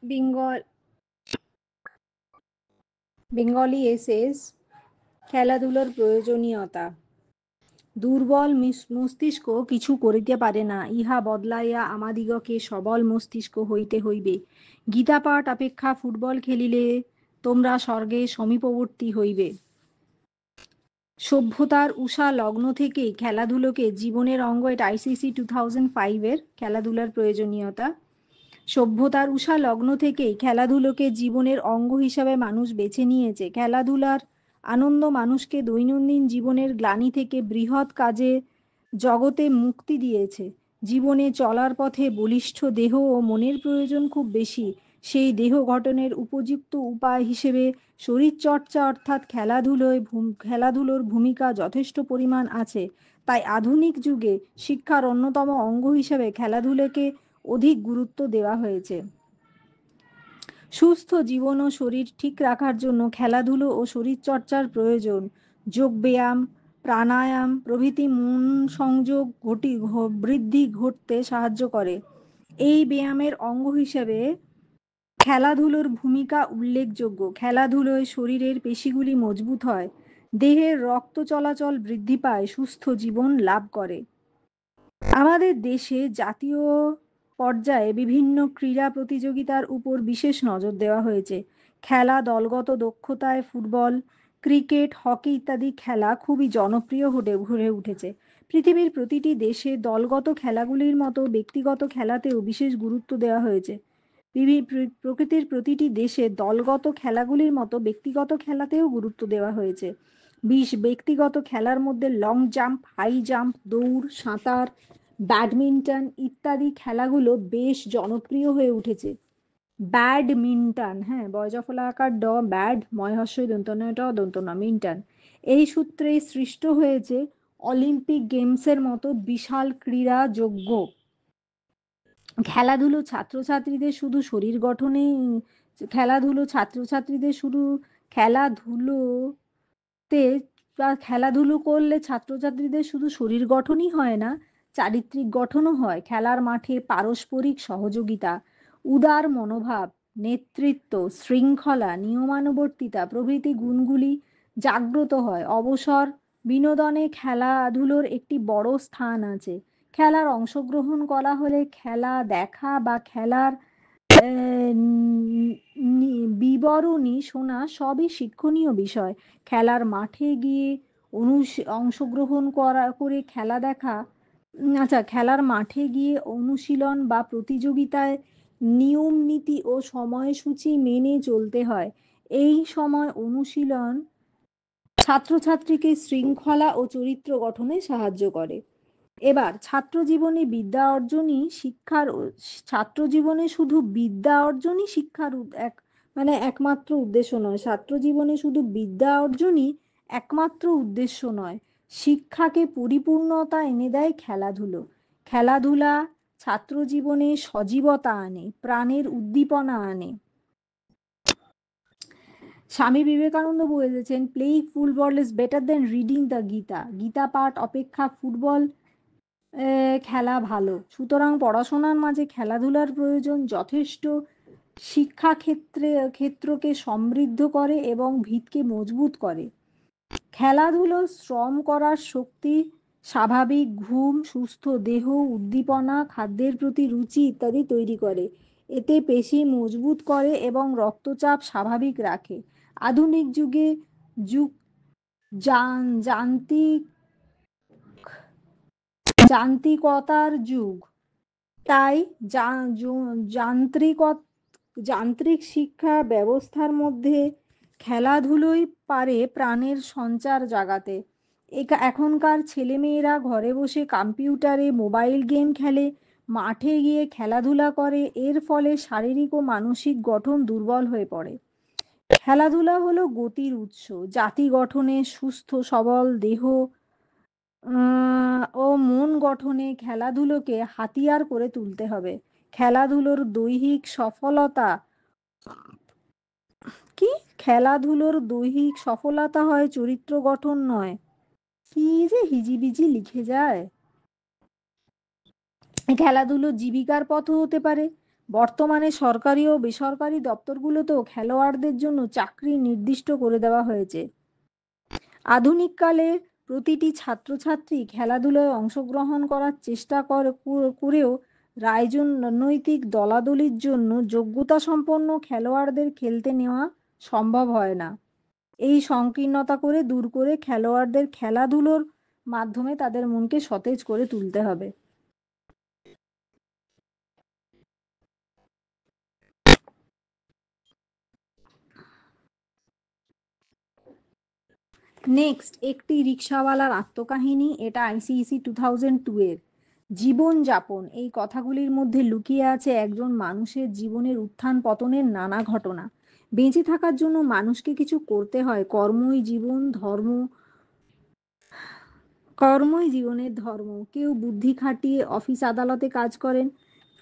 Bengal Bengali essays খেলাধুলার প্রয়োজনীয়তা। দুর্বল মস্তিষ্ক কিছু করিতে পারে না, ইহা বদলাইয়া আমাদিগকে সবল মস্তিষ্ক হইতে হইবে। গীতা পাঠ অপেক্ষা ফুটবল খেলিলে তোমরা স্বর্গে সমীপবর্তী হইবে। সভ্যতার উষা লগ্ন থেকেই খেলাধুলোকে জীবনের অঙ্গ, এটা আইসিসি 2005-এর খেলাধুলার প্রয়োজনীয়তা। সভ্যতার উষা লগ্ন থেকেই খেলাধুলোকে জীবনের অঙ্গ হিসাবে মানুষ বেছে নিয়েছে। খেলাধুলার আনন্দ মানুষকে দৈনন্দিন জীবনের গ্লানি থেকে বৃহৎ কাজে জগতে মুক্তি দিয়েছে। জীবনে চলার পথে বলিষ্ঠ দেহ ও মনের প্রয়োজন খুব বেশি। সেই দেহ গঠনের উপযুক্ত উপায় হিসেবে শরীরচর্চা অর্থাৎ খেলাধুলোর ভূমিকা যথেষ্ট পরিমাণ আছে। তাই আধুনিক যুগে শিক্ষার অন্যতম অঙ্গ হিসেবে খেলাধুলাকে অধিক গুরুত্ব দেওয়া হয়েছে। সুস্থ জীবন ও শরীর ঠিক রাখার জন্য খেলাধুলো ও শরীরচর্চার প্রয়োজন। যোগব্যায়াম, প্রাণায়াম প্রভৃতি মন সংযোগ বৃদ্ধি ঘটতে সাহায্য করে। এই ব্যায়ামের অঙ্গ হিসেবে খেলাধুলোর ভূমিকা উল্লেখযোগ্য। খেলাধুলোয় শরীরের পেশিগুলি মজবুত হয়, দেহের রক্ত চলাচল বৃদ্ধি পায়, সুস্থ জীবন লাভ করে। আমাদের দেশে জাতীয় পর্যায়ে বিভিন্ন ক্রীড়া প্রতিযোগিতার উপর বিশেষ নজর দেওয়া হয়েছে। খেলা দলগত দক্ষতায় ফুটবল, ক্রিকেট, হকি ইত্যাদি খেলা খুবই জনপ্রিয় হয়ে উঠেছে। পৃথিবীর প্রতিটি দেশে দলগত খেলাগুলির মতো ব্যক্তিগত খেলাতেও বিশেষ গুরুত্ব দেওয়া হয়েছে। প্রকৃতির প্রতিটি দেশে দলগত খেলাগুলির মতো ব্যক্তিগত খেলাতেও গুরুত্ব দেওয়া হয়েছে। ব্যক্তিগত খেলার মধ্যে লং জাম্প, হাই জাম্প, দৌড়, সাঁতার, ব্যাডমিন্টন ইত্যাদি খেলাগুলো বেশ জনপ্রিয় হয়ে উঠেছে। ব্যাডমিন্টন, হ্যাঁ, বয়জফলা আকার ড, ব্যাড ময়হস্যই দন্তন্য ট দন্তন্য মিন্টন, এই সূত্রেই সৃষ্ট হয়েছে অলিম্পিক গেমসের মতো বিশাল ক্রীড়া যজ্ঞ। খেলাধুলো ছাত্রছাত্রীদের শুধু শরীর গঠনে খেলাধুলো ছাত্রছাত্রীদের শুধু খেলাধুলোতে বা খেলাধুলো করলে ছাত্রছাত্রীদের শুধু শরীর গঠনই হয় না, চারিত্রিক গঠনও হয়। খেলার মাঠে পারস্পরিক সহযোগিতা, উদার মনোভাব, নেতৃত্ব, শৃঙ্খলা, নিয়মানুবর্তিতা প্রভৃতি গুণগুলি জাগ্রত হয়। অবসর বিনোদনে খেলাধুলোর একটি বড় স্থান আছে। খেলার অংশগ্রহণ করা হলে খেলা দেখা বা খেলার বিবরণী শোনা সবই শিক্ষণীয় বিষয়। খেলার মাঠে গিয়ে অংশগ্রহণ করে খেলা দেখা, খেলার মাঠে গিয়ে অনুশীলন বা প্রতিযোগিতায় নিয়ম নীতি ও সময়সূচি মেনে চলতে হয়। এই সময় অনুশীলন ছাত্রছাত্রীকে শৃঙ্খলা ও চরিত্র গঠনে সাহায্য করে। এবার ছাত্র জীবনে বিদ্যা অর্জনই শিক্ষার ছাত্র জীবনে শুধু বিদ্যা অর্জনই শিক্ষার একমাত্র উদ্দেশ্য নয়। ছাত্র জীবনে শুধু বিদ্যা অর্জনই একমাত্র উদ্দেশ্য নয়, শিক্ষাকে পরিপূর্ণতা এনে দেয় খেলাধুলো। খেলাধুলা ছাত্র জীবনে সজীবতা আনে, প্রাণের উদ্দীপনা আনে। স্বামী বিবেকানন্দ বলেছেন, playing football is better then reading the Gita. Gita পাঠ অপেক্ষা ফুটবল খেলা ভালো। সুতরাং পড়াশোনার মাঝে খেলাধুলার প্রয়োজন যথেষ্ট। শিক্ষা ক্ষেত্রকে সমৃদ্ধ করে এবং ভিতকে মজবুত করে। খেলাধুলো শ্রম করার শক্তি, স্বাভাবিক ঘুম, সুস্থ দেহ, উদ্দীপনা, খাদ্যের প্রতি রুচি ইত্যাদি তৈরি করে। এতে পেশি মজবুত করে এবং রক্তচাপ স্বাভাবিক রাখে। আধুনিক যুগে যুগ যান্ত্রিক যান্ত্রিকতার যুগ, তাই যান্ত্রিক শিক্ষা ব্যবস্থার মধ্যে খেলাধুলোই পারে প্রাণের সঞ্চার জাগাতে। এখনকার ছেলেমেয়েরা ঘরে বসে কম্পিউটারে মোবাইল গেম খেলে, মাঠে গিয়ে খেলাধুলা করে। এর ফলে শারীরিক ও মানসিক গঠন দুর্বল হয়ে পড়ে। খেলাধুলা হলো গতির উৎস। জাতি গঠনে সুস্থ সবল দেহ ও মন গঠনে খেলাধুলোকে হাতিয়ার করে তুলতে হবে। খেলাধুলোর দৈহিক সফলতা কি খেলাধুলোর দৈহিক সফলতা হয় চরিত্র গঠন নয়। কি যে হিজিবিজি লিখে যায়। খেলাধুলো জীবিকার পথও হতে পারে। বর্তমানে সরকারি ও বেসরকারি দপ্তরগুলোতেও খেলোয়াড়দের জন্য চাকরি নির্দিষ্ট করে দেওয়া হয়েছে। আধুনিক কালে প্রতিটি ছাত্রছাত্রী খেলাধুলায় অংশগ্রহণ করার চেষ্টা করেও রাজনৈতিক দলাদলির জন্য যোগ্যতা সম্পন্ন খেলোয়াড়দের খেলতে নেওয়া সম্ভব হয় না। এই সংকীর্ণতা দূর করে খেলোয়াড়দের খেলাধুলোর মাধ্যমে তাদের মনকে সতেজ করে তুলতে হবে। নেক্সট, একটি রিক্সাওয়ালার আত্মকাহিনী। এটা ICEC 2002 এর। জীবনযাপন, এই কথাগুলির মধ্যে লুকিয়ে আছে একজন মানুষের জীবনের উত্থান পতনের নানা ঘটনা। বেঁচে থাকার জন্য মানুষকে কিছু করতে হয়। কর্মই জীবনের ধর্ম। কেউ বুদ্ধি খাটিয়ে অফিস আদালতে কাজ করেন,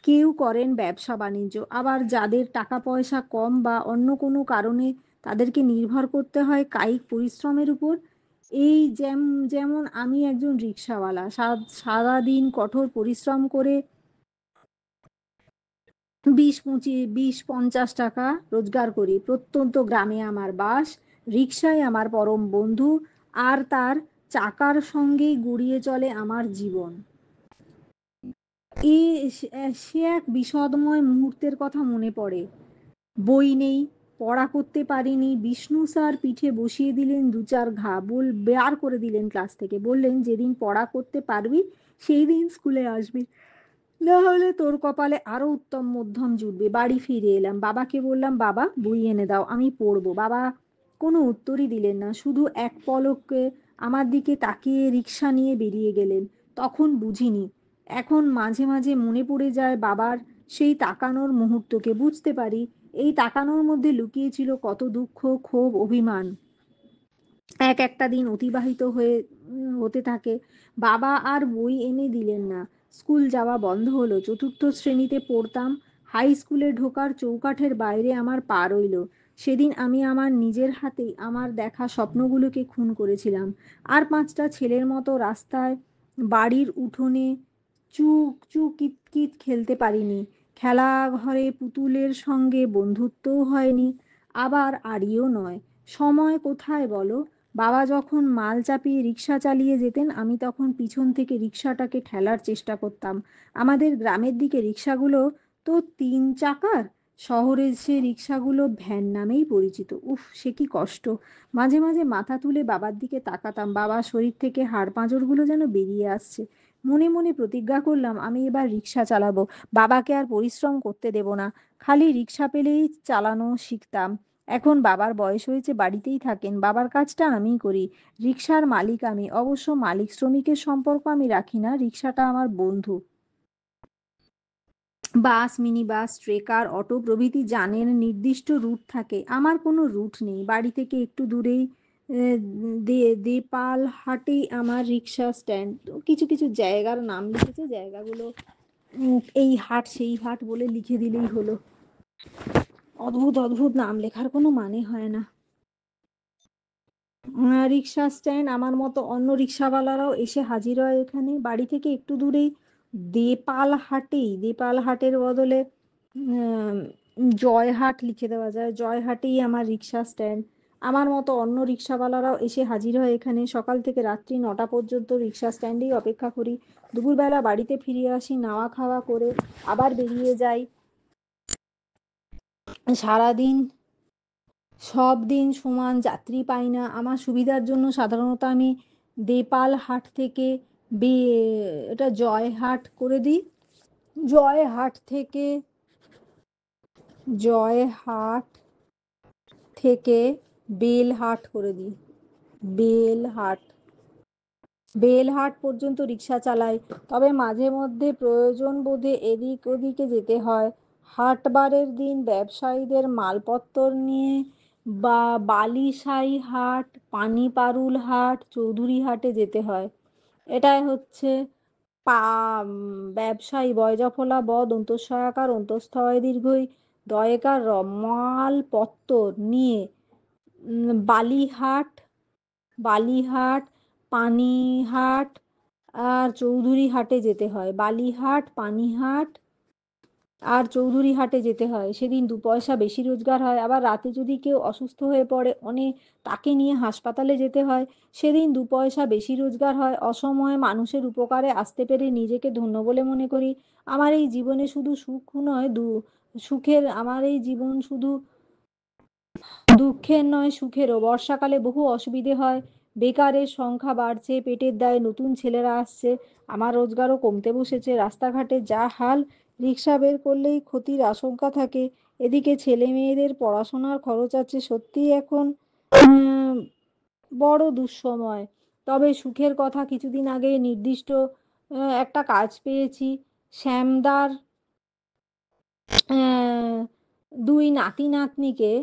কেউ করেন ব্যবসা বাণিজ্য, আবার যাদের টাকা পয়সা কম বা অন্য কোনো কারণে তাদেরকে নির্ভর করতে হয় কায়িক পরিশ্রমের উপর। এই যেমন আমি একজন রিক্সাওয়ালা, সারাদিন কঠোর পরিশ্রম করে 20-50 টাকা রোজগার করি। প্রত্যন্ত গ্রামে আমার বাস, রিক্সায় আমার পরম বন্ধু, আর তার চাকার সঙ্গেই গড়িয়ে চলে আমার জীবন। সে এক বিষাদময় মুহূর্তের কথা মনে পড়ে। বই নেই, পড়া করতে পারিনি। বিষ্ণু স্যার পিঠে বসিয়ে দিলেন 2-4 ঘা, বের করে দিলেন ক্লাস থেকে। বললেন, যেদিন পড়া করতে পারবি সেই দিন স্কুলে আসবি, না হলে তোর কপালে আরো উত্তম মধ্যম জুটবে। বাড়ি ফিরে এলাম, বাবাকে বললাম, বাবা বই এনে দাও, আমি পড়বো। বাবা কোনো উত্তরই দিলেন না, শুধু এক পলকে আমার দিকে তাকিয়ে রিক্সা নিয়ে বেরিয়ে গেলেন। তখন বুঝিনি, এখন মাঝে মাঝে মনে পড়ে যায় বাবার সেই তাকানোর মুহূর্তকে। বুঝতে পারি এই তাকানোর মধ্যে লুকিয়ে ছিল কত দুঃখ, ক্ষোভ, অভিমান। একটা দিন অতিবাহিত হতে থাকে। বাবা আর বই এনে দিলেন না। স্কুল যাওয়া বন্ধ হলো। চতুর্থ শ্রেণীতে পড়তাম। হাই স্কুলে ঢোকার চৌকাঠের বাইরে আমার পা রইল। সেদিন আমি আমার নিজের হাতেই আমার দেখা স্বপ্নগুলোকে খুন করেছিলাম। আর 5টা ছেলের মতো রাস্তায়, বাড়ির উঠোনে চুক চুক কিতকিত খেলতে পারিনি। খেলা ঘরে পুতুলের সঙ্গে বন্ধুত্বও হয়নি, আবার আড়িও নয়। সময় কোথায় বলো? বাবা যখন মাল চাপিয়ে রিক্সা চালিয়ে যেতেন, আমি তখন পিছন থেকে রিক্সাটাকে ঠেলার চেষ্টা করতাম। আমাদের গ্রামের দিকে রিক্সাগুলো তো 3 চাকার, শহরে সে রিক্সাগুলো ভ্যান নামেই পরিচিত। উফ, সে কি কষ্ট! মাঝে মাঝে মাথা তুলে বাবার দিকে তাকাতাম। বাবার শরীর থেকে হাড় পাঁজরগুলো যেন বেরিয়ে আসছে। মনে মনে প্রতিজ্ঞা করলাম, আমি এবার রিক্সা চালাবো, বাবাকে আর পরিশ্রম করতে দেব না। খালি রিক্সা পেলেই চালানো শিখতাম। এখন বাবার বয়স হয়েছে, বাড়িতেই থাকেন, বাবার কাজটা আমিই করি। রিক্সার মালিক আমি। অবশ্য মালিক শ্রমিকের সম্পর্ক আমি রাখি না, রিক্সাটা আমার বন্ধু। বাস, মিনি বাস, ট্রেকার, অটো প্রভৃতি যানের নির্দিষ্ট রুট থাকে। আমার কোনো রুট নেই। বাড়ি থেকে একটু দূরেই দেপাল হাটেই আমার রিক্সা স্ট্যান্ড। তো কিছু কিছু জায়গার নাম লিখেছে, জায়গাগুলো এই হাট সেই হাট বলে লিখে দিলেই হলো। অদ্ভুত অদ্ভুত নাম লেখার কোনো মানে হয় না। রিক্সা স্ট্যান্ড, আমার মতো অন্য রিক্সাওয়ালারাও এসে হাজির হয় এখানে। বাড়ি থেকে একটু দূরেই দেপাল হাটের বদলে জয়হাট লিখে দেওয়া যায়। জয়হাটেই আমার রিক্সা স্ট্যান্ড। আমার মতো অন্য রিক্সাওয়ালারাও এসে হাজির হয় এখানে। সকাল থেকে রাত্রি 9টা পর্যন্ত রিক্সা স্ট্যান্ডেই অপেক্ষা করি। দুপুরবেলা বাড়িতে ফিরে আসি, নাওয়া খাওয়া করে আবার বেরিয়ে যাই। সারাদিন সব দিন সমান যাত্রী পাই না। আমার সুবিধার জন্য সাধারণত আমি দেপালহাট থেকে বে এটা জয়হাট করে দিই। জয়হাট থেকে জয়হাট থেকে বেলহাট করে দিই। বেলহাট বেলহাট পর্যন্ত রিক্সা চালাই। তবে মাঝে মধ্যে প্রয়োজন বোধে এদিক ওদিকে যেতে হয়। হাটবারের দিন ব্যবসায়ীদের মালপত্তর নিয়ে বা বালিশাই হাট, পানিপারুল হাট, চৌধুরী হাটে যেতে হয়। এটাই হচ্ছে পা ব্যবসায়ী বয়জফলা বদ অন্তঃসহায়াকার অন্তঃস্থ হয় দীর্ঘই দয়েকার মালপত্তর নিয়ে বালিহাট, বালিহাট, পানিহাট আর চৌধুরী হাটে যেতে হয়। বালিহাট, পানিহাট, আর চৌধুরী হাটে যেতে হয়, সেদিন 2 পয়সা বেশি রোজগার হয়। আবার রাতে যদি কেউ অসুস্থ হয়ে পড়ে তাকে নিয়ে হাসপাতালে যেতে হয়, সেদিন 2 পয়সা বেশি রোজগার হয়। অসময়ে মানুষের উপকারে আসতে পেরে নিজেকে ধন্য বলে মনে করি। আমার এই জীবনে শুধু সুখ নয়, আমার এই জীবন শুধু দুঃখের নয়, সুখেরও। বর্ষাকালে বহু অসুবিধে হয়, বেকারের সংখ্যা বাড়ছে, পেটের দায়ে নতুন ছেলেরা আসছে, আমার রোজগারও কমতে বসেছে। রাস্তাঘাটে যা হাল, রিক্সা বের করলেই ক্ষতির আশঙ্কা থাকে। এদিকে ছেলে মেয়েদের পড়াশোনার খরচ আছে। সত্যিই এখন বড় দুঃসময়। তবে সুখের কথা, কিছুদিন আগে নির্দিষ্ট একটা কাজ পেয়েছি। শ্যামদার আহ, দুই নাতি নাতনিকে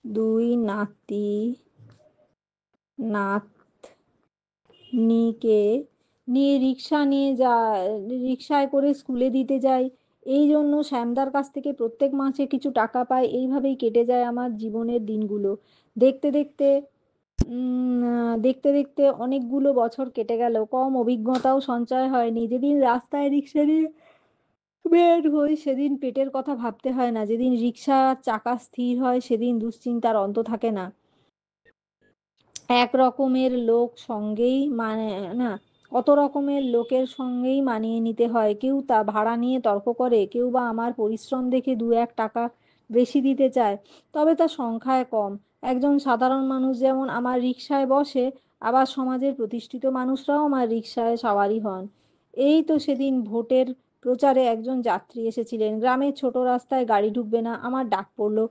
দুই নাতি নাতনিকে নিয়ে রিক্সায় করে স্কুলে দিতে যাই। এই জন্য শ্যামদার কাছ থেকে প্রত্যেক মাসে কিছু টাকা পাই। এইভাবেই কেটে যায় আমার জীবনের দিনগুলো। দেখতে দেখতে দেখতে দেখতে অনেকগুলো বছর কেটে গেল, কম অভিজ্ঞতাও সঞ্চয় হয়নি। যেদিন রাস্তায় রিক্সা নিয়ে বের হই, সেদিন পেটের কথা ভাবতে হয় না। যেদিন রিক্সার চাকা স্থির হয়, সেদিন দুশ্চিন্তার অন্ত থাকে না। এক রকমের লোক সঙ্গেই মানে না কত রকমের লোকের সঙ্গেই মানিয়ে নিতে হয়। কেউ তা ভাড়া নিয়ে তর্ক করে, কেউ বা আমার পরিশ্রম দেখে 2-1 টাকা বেশি দিতে চায়, তবে তা সংখ্যায় কম। একজন সাধারণ মানুষ যেমন আমার রিকশায় বসে, আবার সমাজের প্রতিষ্ঠিত মানুষরাও আমার রিকশায় সাওয়ারি হন। এই তো সেদিন ভোটের প্রচারে একজন যাত্রী এসেছিলেন। গ্রামের ছোট রাস্তায় গাড়ি ঢুকবে না, আমার ডাক পড়লো।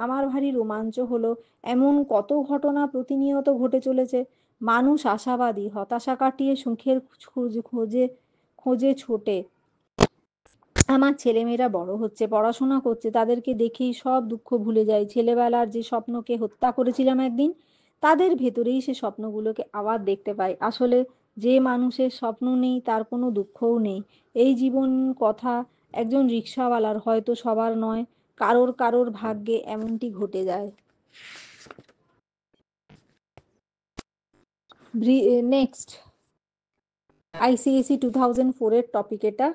আমার ভারী রোমাঞ্চ হলো। এমন কত ঘটনা প্রতিনিয়ত ঘটে চলেছে। মানুষ আশাবাদী, হতাশা কাটিয়ে সুখের খোঁজে খোঁজে ছোটে। আমার ছেলেমেয়েরা বড় হচ্ছে, পড়াশোনা করছে, তাদেরকে দেখেই সব দুঃখ ভুলে যাই। ছেলেবেলার যে স্বপ্নকে হত্যা করেছিলাম একদিন, তাদের ভেতরেই সে স্বপ্নগুলোকে আবার দেখতে পাই। আসলে যে মানুষের স্বপ্ন নেই, তার কোনো দুঃখও নেই। এই জীবন কথা একজন রিক্সাওয়ালার, হয়তো সবার নয়, কারোর কারোর ভাগ্যে এমনটি ঘটে যায়। নেক্সট, আইসিএসি 2004-এর টপিক এটা।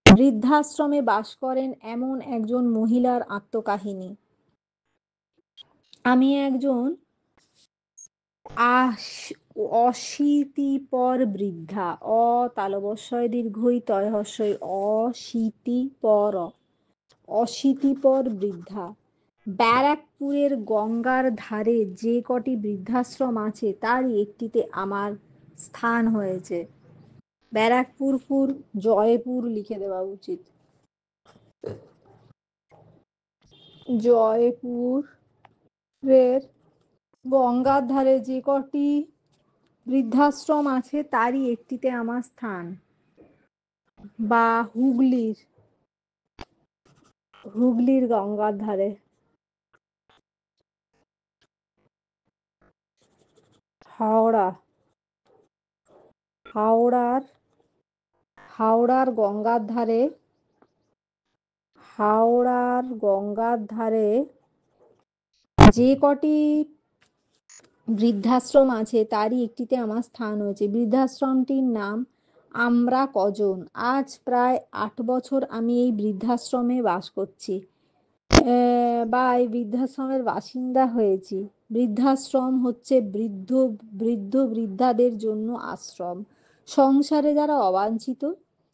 বৃদ্ধাশ্রমে বাস করেন এমন একজন মহিলার আত্মকাহিনী। আমি একজন অশীতিপর বৃদ্ধা, তালবস্যয় দীর্ঘই তয় হস্যই অশীতিপর বৃদ্ধা। ব্যারাকপুরের গঙ্গার ধারে যে কটি বৃদ্ধাশ্রম আছে, তারই একটিতে আমার স্থান হয়েছে। জয়পুর লিখে দেওয়া উচিত। জয়পুরের গঙ্গার ধারে যে কটি বৃদ্ধাশ্রম আছে, তারই একটিতে আমার স্থান। বা হুগলির গঙ্গার ধারে। হাওড়া হাওড়ার হাওড়ার গঙ্গার ধারে হাওড়ার গঙ্গার ধারে যে কটি বৃদ্ধাশ্রম আছে, তারই একটিতে আমার স্থান হয়েছে। বৃদ্ধাশ্রমটির নাম আমরা কজন। আজ প্রায় 8 বছর আমি এই বৃদ্ধাশ্রমে বাস করছি, বা এই বৃদ্ধাশ্রমের বাসিন্দা হয়েছি। বৃদ্ধাশ্রম হচ্ছে বৃদ্ধাদের জন্য আশ্রম। সংসারে যারা অবাঞ্ছিত,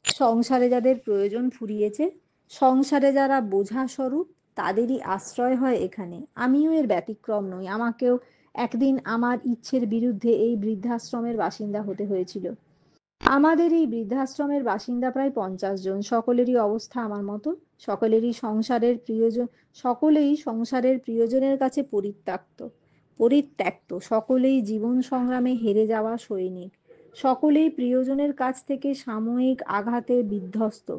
সংসারে যাদের প্রয়োজন ফুরিয়েছে, সংসারে যারা বোঝা স্বরূপ, তাদেরই আশ্রয় হয় এখানে। আমিও এর ব্যতিক্রম নই। আমাকেও একদিন আমার ইচ্ছের বিরুদ্ধে এই বৃদ্ধাশ্রমের বাসিন্দা হতে হয়েছিল। আমাদের এই বৃদ্ধাশ্রমের বাসিন্দা প্রায় 50 জন। সকলেরই অবস্থা আমার মতো। সকলেই সংসারের প্রিয়জনের কাছে পরিত্যক্ত। সকলেই জীবন সংগ্রামে হেরে যাওয়া সৈনিক। সকলেই প্রিয়জনের কাছ থেকে সাময়িক আঘাতে বিধ্বস্ত।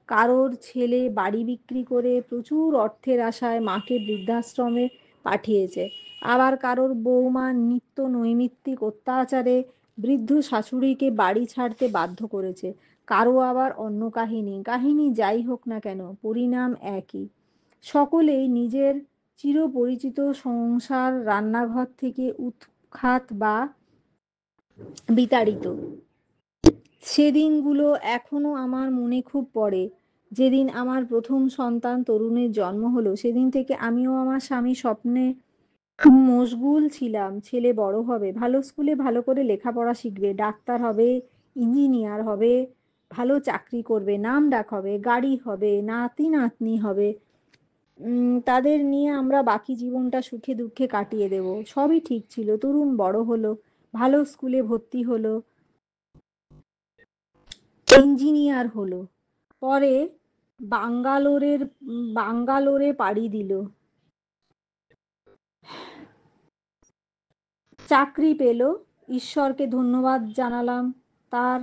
কারোর ছেলে বাড়ি বিক্রি করে প্রচুর অর্থের আশায় মাকে বৃদ্ধাশ্রমে পাঠিয়েছে। আবার কারোর বৌমা নিত্য নৈমিত্তিক অত্যাচারে বৃদ্ধ শাশুড়িকে বাড়ি ছাড়তে বাধ্য করেছে। কারো আবার অন্য কাহিনী যাই হোক না কেন, পরিণাম একই। সকলেই নিজের চিরপরিচিত সংসার রান্নাঘর থেকে উৎখাত বা বিতাড়িত। সেদিনগুলো এখনো আমার মনে খুব পড়ে। যেদিন আমার প্রথম সন্তান তরুণের জন্ম হলো সেদিন থেকে আমিও আমার স্বামী স্বপ্নে মশগুল ছিলাম। ছেলে বড় হবে, ভালো স্কুলে ভালো করে লেখাপড়া শিখবে, ডাক্তার হবে, ইঞ্জিনিয়ার হবে, ভালো চাকরি করবে, নামডাক হবে, গাড়ি হবে, নাতি নাতনি হবে। তাদের নিয়ে আমরা বাকি জীবনটা সুখে দুঃখে কাটিয়ে দেব। সবই ঠিক ছিল। তরুণ বড় হলো, ভালো স্কুলে ভর্তি হলো, ইঞ্জিনিয়ার হলো। পরে বাঙ্গালোরে পাড়ি দিল, চাকরি পেল। ঈশ্বরকে ধন্যবাদ জানালাম তার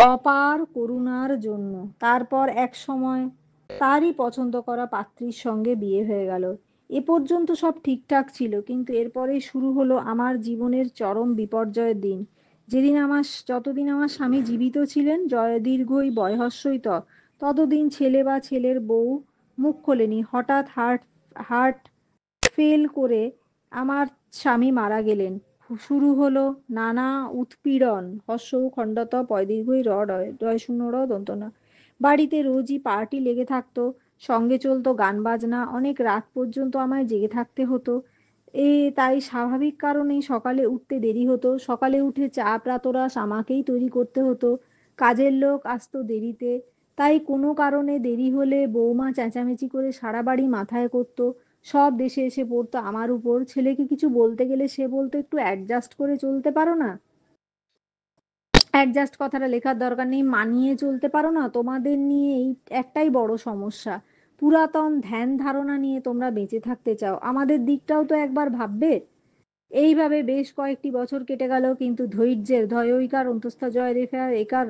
অপার করুণার জন্য। তারপর এক সময় তারই পছন্দ করা পাত্রীর সঙ্গে বিয়ে হয়ে গেল। এ পর্যন্ত সব ঠিকঠাক ছিল, কিন্তু এরপরেই শুরু হলো আমার জীবনের চরম বিপর্যয়ের দিন। যতদিন আমার স্বামী জীবিত ছিলেন, দীর্ঘই বয়স্যই ততদিন ছেলে বা ছেলের বউ মুখ খোলেনি। হঠাৎ হার্ট ফেল করে আমার স্বামী মারা গেলেন। শুরু হলো নানা উৎপীড়ন। হর্ষ খণ্ডত পয় দীর্ঘই র ডয় ডয় শূন্য র দন্ত ন। বাড়িতে রোজই পার্টি লেগে থাকতো, সঙ্গে চলতো গান বাজনা, অনেক রাত পর্যন্ত আমায় জেগে থাকতে হতো। তাই স্বাভাবিক কারণেই সকালে উঠতে দেরি হতো। সকালে উঠে চা প্রাতরাশ আমাকেই তৈরি করতে হতো। কাজের লোক আসতো দেরিতে, তাই কোনো কারণে দেরি হলে বৌমা চেঁচামেচি করে সারা বাড়ি মাথায় করতো। সব দেশে এসে পড়তো আমার উপর। ছেলেকে কিছু বলতে গেলে সে বলতো, একটু অ্যাডজাস্ট করে চলতে পারো না? অ্যাডজাস্ট কথাটা লেখার দরকার নেই, মানিয়ে চলতে পারো না? তোমাদের নিয়ে এই একটাই বড় সমস্যা, পুরাতন ধ্যান ধারণা নিয়ে তোমরা বেঁচে থাকতে চাও, আমাদের দিকটাও তো একবার ভাববে। এইভাবে বেশ কয়েকটি বছর কেটে গেল, কিন্তু ধৈর্যের ধয়ৈকার অন্তস্থ জয় রেফা একার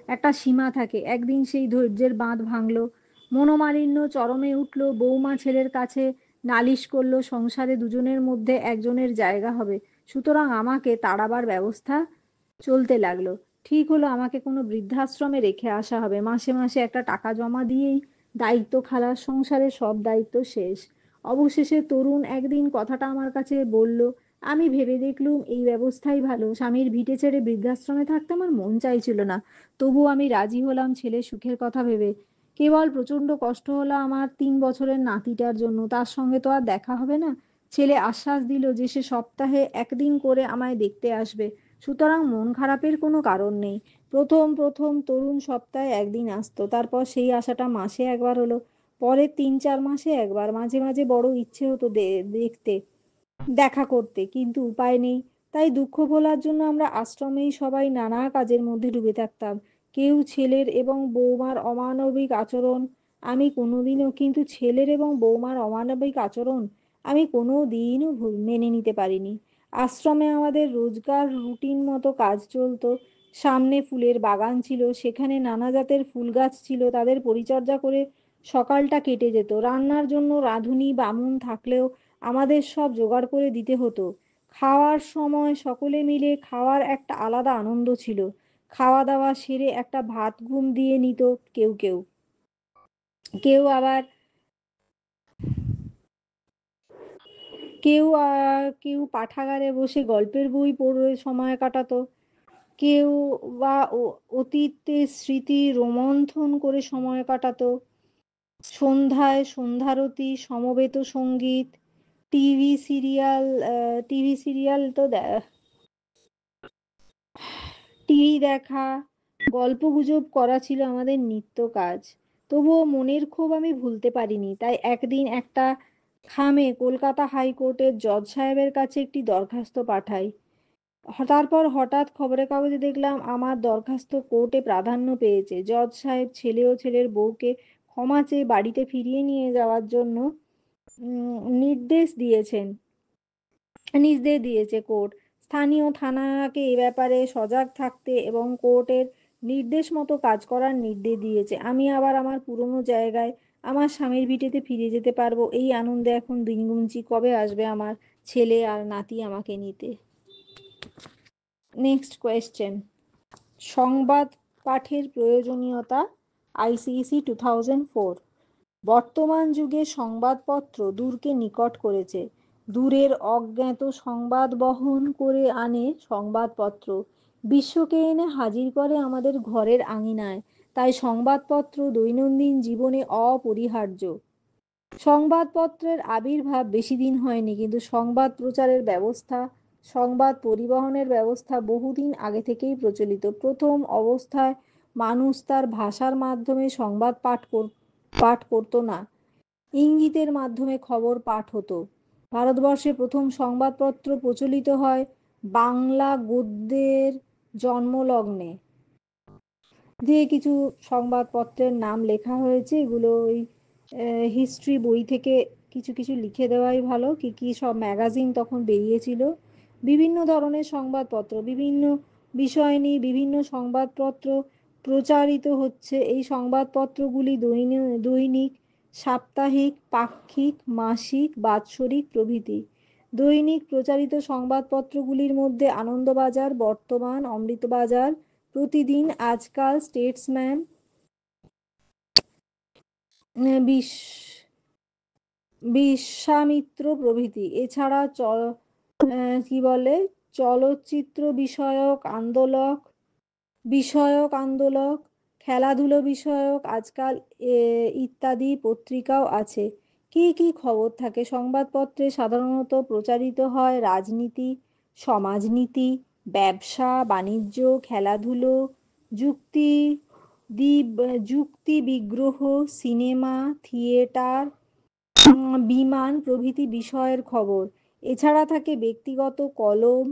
একটা সীমা থাকে। একদিন সেই ধৈর্যের বাঁধ ভাঙলো, মনোমালিন্য চরমে উঠল। বৌমা ছেলের কাছে নালিশ করলো সংসারে দুজনের মধ্যে একজনের জায়গা হবে, সুতরাং আমাকে তাড়াবার ব্যবস্থা চলতে লাগলো। ঠিক হলো আমাকে কোনো বৃদ্ধাশ্রমে রেখে আসা হবে, মাসে মাসে একটা টাকা জমা দিয়েই দায়িত্ব খালাস, সংসারের সব দায়িত্ব শেষ। অবশেষে তরুণ একদিন কথাটা আমার কাছে বলল। আমি ভেবে দেখলুম এই ব্যবস্থাই ভালো। স্বামীর ভিটে ছেড়ে বৃদ্ধাশ্রমে থাকতে আমার মন চাইছিল না, তবু আমি রাজি হলাম ছেলের সুখের কথা ভেবে। কেবল প্রচণ্ড কষ্ট হলো আমার 3 বছরের নাতিটার জন্য, তার সঙ্গে তো আর দেখা হবে না। ছেলে আশ্বাস দিল যে সে সপ্তাহে একদিন করে আমায় দেখতে আসবে, সুতরাং মন খারাপের কোনো কারণ নেই। প্রথম প্রথম তরুণ সপ্তাহে একদিন আসতো, তারপর সেই আশাটা মাসে একবার হলো, পরের 3-4 মাসে একবার। মাঝে মাঝে বড় ইচ্ছে হতো দেখতে, দেখা করতে, কিন্তু উপায় নেই। তাই দুঃখ ভোলার জন্য আমরা আশ্রমেই সবাই নানা কাজের মধ্যে ডুবে থাকতাম। কেউ ছেলের এবং বৌমার অমানবিক আচরণ আমি কোনোদিনও কিন্তু ছেলের এবং বৌমার অমানবিক আচরণ আমি কোনো দিনও মেনে নিতে পারিনি। আশ্রমে আমাদের রোজকার রুটিন মতো কাজ চলতো। সামনে ফুলের বাগান ছিল, সেখানে নানা জাতের ফুল গাছ ছিল, তাদের পরিচর্যা করে সকালটা কেটে যেত। রান্নার জন্য রাঁধুনি বামুন থাকলেও আমাদের সব জোগাড় করে দিতে হতো। খাওয়ার সময় সকলে মিলে খাওয়ার একটা আলাদা আনন্দ ছিল। খাওয়া দাওয়া সেরে একটা ভাত ঘুম দিয়ে নিত কেউ কেউ, কেউ আবার কেউ পাঠাগারে বসে গল্পের বই পড়ে সময় কাটাতো। কেউ বা অতীতের স্মৃতি রোমন্থন করে সময় কাটাতো। সন্ধ্যায় সন্ধ্যারতি, সমবেত সঙ্গীত, টিভি সিরিয়াল টিভি সিরিয়াল তো টিভি দেখা, গল্পগুজব করা ছিল আমাদের নিত্য কাজ। তবুও মনের ক্ষোভ আমি ভুলতে পারিনি। তাই একদিন একটা খামে কলকাতা হাইকোর্টের জজ সাহেবের কাছে একটি দরখাস্ত পাঠাই। তারপর হঠাৎ খবরের কাগজে দেখলাম আমার দরখাস্ত কোর্টে প্রাধান্য পেয়েছে। জজ সাহেব ছেলে ও ছেলের বউকে ক্ষমা চেয়ে বাড়িতে ফিরিয়ে নিয়ে যাওয়ার জন্য নির্দেশ দিয়েছেন। নির্দেশ দিয়েছে কোর্ট। স্থানীয় থানাকে এ ব্যাপারে সজাগ থাকতে এবং কোর্টের নির্দেশ মতো কাজ করার নির্দেশ দিয়েছে। আমি আবার আমার পুরনো জায়গায় আমার স্বামীর ভিটেতে ফিরে যেতে পারবো। এই আনন্দে এখন দিন গুনছি, কবে আসবে আমার ছেলে আর নাতি আমাকে নিতে। Next question. সংবাদ পাঠের প্রয়োজনীয়তা, আইসিএসি 2004। বর্তমান যুগে সংবাদপত্র দূরকে নিকট করেছে। দূরের অজ্ঞাত সংবাদ বহন করে আনে সংবাদপত্র, বিশ্বকে এনে হাজির করে আমাদের ঘরের আঙিনায়। তাই সংবাদপত্র দৈনন্দিন জীবনে অপরিহার্য। সংবাদপত্রের আবির্ভাব বেশি দিন হয়নি, কিন্তু সংবাদ প্রচারের ব্যবস্থা, সংবাদ পরিবহনের ব্যবস্থা বহুদিন আগে থেকেই প্রচলিত। প্রথম অবস্থায় মানুষ তার ভাষার মাধ্যমে সংবাদ পাঠ করতো না, ইঙ্গিতের মাধ্যমে খবর পাঠ হতো। ভারতবর্ষে প্রথম সংবাদপত্র প্রচলিত হয় বাংলা গদ্যের জন্মলগ্নে। দিয়ে কিছু সংবাদপত্রের নাম লেখা হয়েছে, এগুলো ওই হিস্ট্রি বই থেকে কিছু কিছু লিখে দেওয়াই ভালো, কি কি সব ম্যাগাজিন তখন বেরিয়েছিল। বিভিন্ন ধরনের সংবাদপত্র, বিভিন্ন বিষয় নিয়ে বিভিন্ন সংবাদপত্র প্রচারিত হচ্ছে। এই সংবাদপত্রগুলি দৈনিক, সাপ্তাহিক, পাক্ষিক, মাসিক, বাৎসরিক প্রভৃতি। দৈনিক প্রচারিত সংবাদপত্রগুলির মধ্যে আনন্দবাজার, বর্তমান, অমৃতবাজার, প্রতিদিন, আজকাল, স্টেটসম্যান, বিশ্বামিত্র প্রভৃতি। এছাড়া কি বলে, চলচ্চিত্র বিষয়ক আন্দোলক, খেলাধুলো বিষয়ক, আজকাল ইত্যাদি পত্রিকাও আছে। কি কি খবর থাকে সংবাদপত্রে? সাধারণত প্রচারিত হয় রাজনীতি, সমাজনীতি, ব্যবসা বাণিজ্য, খেলাধুলো, যুক্তি যুক্তি বিগ্রহ, সিনেমা, থিয়েটার, বিমান প্রভৃতি বিষয়ের খবর। এছাড়া থাকে ব্যক্তিগত কলম,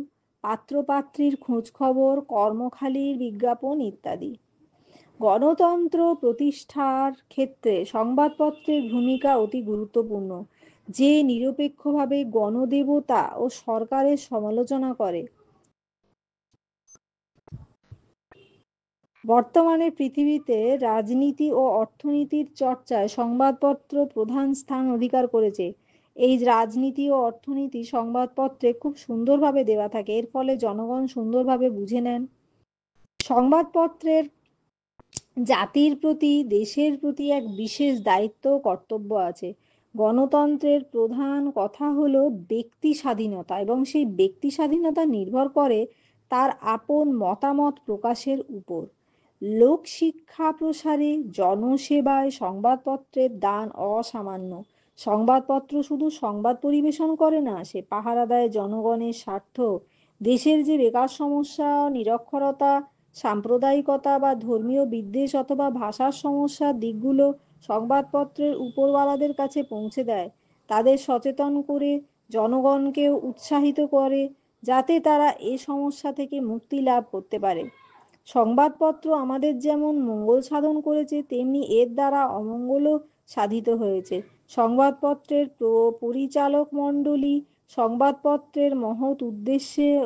পাত্রপাত্রীর খোঁজখবর, কর্মখালির বিজ্ঞাপন ইত্যাদি। গণতন্ত্র প্রতিষ্ঠার ক্ষেত্রে সংবাদপত্রের ভূমিকা অতি গুরুত্বপূর্ণ। যে নিরপেক্ষভাবে গণদেবতা ও সরকারের সমালোচনা করে। বর্তমানে পৃথিবীতে রাজনীতি ও অর্থনীতির চর্চায় সংবাদপত্র প্রধান স্থান অধিকার করেছে। এই রাজনীতি ও অর্থনীতি সংবাদপত্রে খুব সুন্দরভাবে দেওয়া থাকে, এর ফলে জনগণ সুন্দরভাবে বুঝে নেন। সংবাদপত্রের জাতির প্রতি, দেশের প্রতি এক বিশেষ দায়িত্ব ও কর্তব্য আছে। গণতন্ত্রের প্রধান কথা হলো ব্যক্তি স্বাধীনতা, এবং সেই ব্যক্তি স্বাধীনতা নির্ভর করে তার আপন মতামত প্রকাশের উপর। লোকশিক্ষা প্রসারে, জনসেবায় সংবাদপত্রের দান অসামান্য। সংবাদপত্র শুধু সংবাদ পরিবেশন করে না, সে পাহারা দেয় জনগণের স্বার্থ। দেশের যে বেকার সমস্যা, নিরক্ষরতা, সাম্প্রদায়িকতা বা ধর্মীয় বিদ্বেষ অথবা ভাষার সমস্যার দিকগুলো সংবাদপত্রের উপরওয়ালাদের কাছে পৌঁছে দেয়। তাদের সচেতন করে জনগণকে উৎসাহিত করে, যাতে তারা এ সমস্যা থেকে মুক্তি লাভ করতে পারে। সংবাদপত্র আমাদের যেমন মঙ্গল সাধন করেছে, তেমনি এর দ্বারা অমঙ্গলও সাধিত হয়েছে। সংবাদপত্রের পরিচালক মণ্ডলী সংবাদপত্রের মহৎ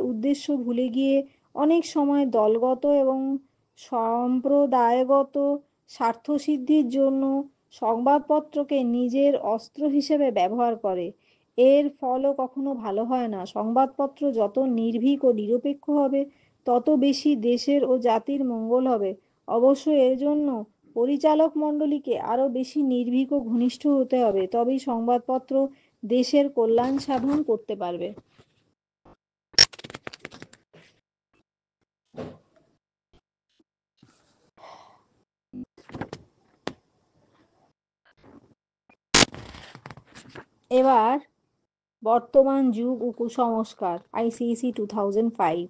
উদ্দেশ্য ভুলে গিয়ে অনেক সময় দলগত এবং সম্প্রদায়গত স্বার্থসিদ্ধির জন্য সংবাদপত্রকে নিজের অস্ত্র হিসেবে ব্যবহার করে। এর ফলও কখনো ভালো হয় না। সংবাদপত্র যত নির্ভীক ও নিরপেক্ষ হবে, তত বেশি দেশের ও জাতির মঙ্গল হবে। অবশ্য এর জন্য পরিচালক মণ্ডলীকে আরও বেশি নির্ভীক ও ঘনিষ্ঠ হতে হবে, তবেই সংবাদপত্র দেশের কল্যাণ সাধন করতে পারবে। এবার বর্তমান যুগ ও কুসংস্কার, ICSE 2005।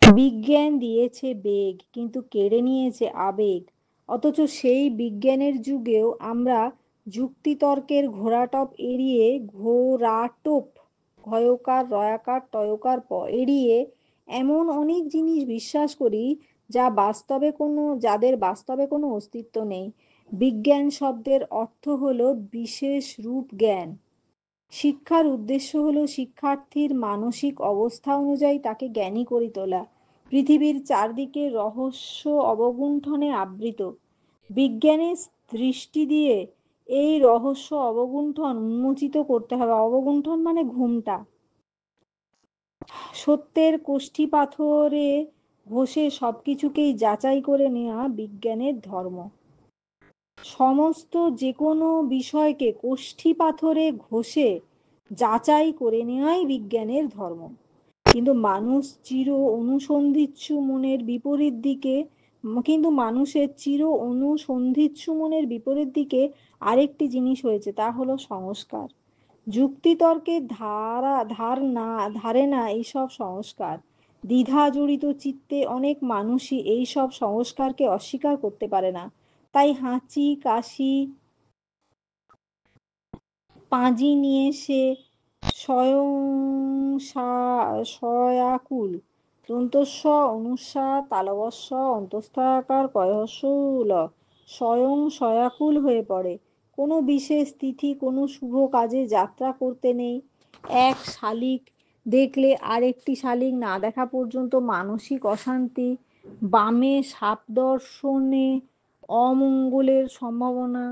বিজ্ঞান দিয়েছে বেগ, কিন্তু কেড়ে নিয়েছে আবেগ। অথচ সেই বিজ্ঞানের যুগেও আমরা যুক্তিতর্কের ঘোড়াটপ এড়িয়ে, ঘয়কার রয়াকার টয়কার এড়িয়ে এমন অনেক জিনিস বিশ্বাস করি যাদের বাস্তবে কোনো অস্তিত্ব নেই। বিজ্ঞান শব্দের অর্থ হলো বিশেষ রূপ জ্ঞান। শিক্ষার উদ্দেশ্য হলো শিক্ষার্থীর মানসিক অবস্থা অনুযায়ী তাকে জ্ঞানী করে তোলা। পৃথিবীর চারদিকে রহস্য অবগুণ্ঠনে আবৃত। বিজ্ঞানের দৃষ্টি দিয়ে এই রহস্য অবগুণ্ঠন উন্মোচিত করতে হবে। অবগুণ্ঠন মানে ঘুমটা। সত্যের কষ্টি পাথরে ঘষে সবকিছুকেই যাচাই করে নেওয়া বিজ্ঞানের ধর্ম। সমস্ত যে কোনো বিষয়কে কষ্টি পাথরে ঘষে যাচাই করে নেওয়াই বিজ্ঞানের ধর্ম। কিন্তু মানুষ চির অনুসন্ধিৎসু মনের বিপরীত দিকে কিন্তু মানুষের চির অনুসন্ধিৎসু মনের বিপরীত দিকে আরেকটি জিনিস হয়েছে, তা হলো সংস্কার। যুক্তিতর্কের ধারে না এইসব সংস্কার। দ্বিধা জড়িত চিত্তে অনেক মানুষই এইসব সংস্কারকে অস্বীকার করতে পারে না। তাই হাঁচি কাশি পাঁজি নিয়ে সে স্বয়ং সয়াকুল। দন্তস্ব অনুস্বার তালবস্য অন্তঃস্থকার কয়হস্য ল স্বয়ং সয়াকুল হয়ে পড়ে। কোনো বিশেষ তিথি কোনো শুভ কাজে যাত্রা করতে নেই। এক শালিক দেখলে আরেকটি শালিক না দেখা পর্যন্ত মানসিক অশান্তি, বামে সাপ দর্শনে অমঙ্গলের সম্ভাবনা,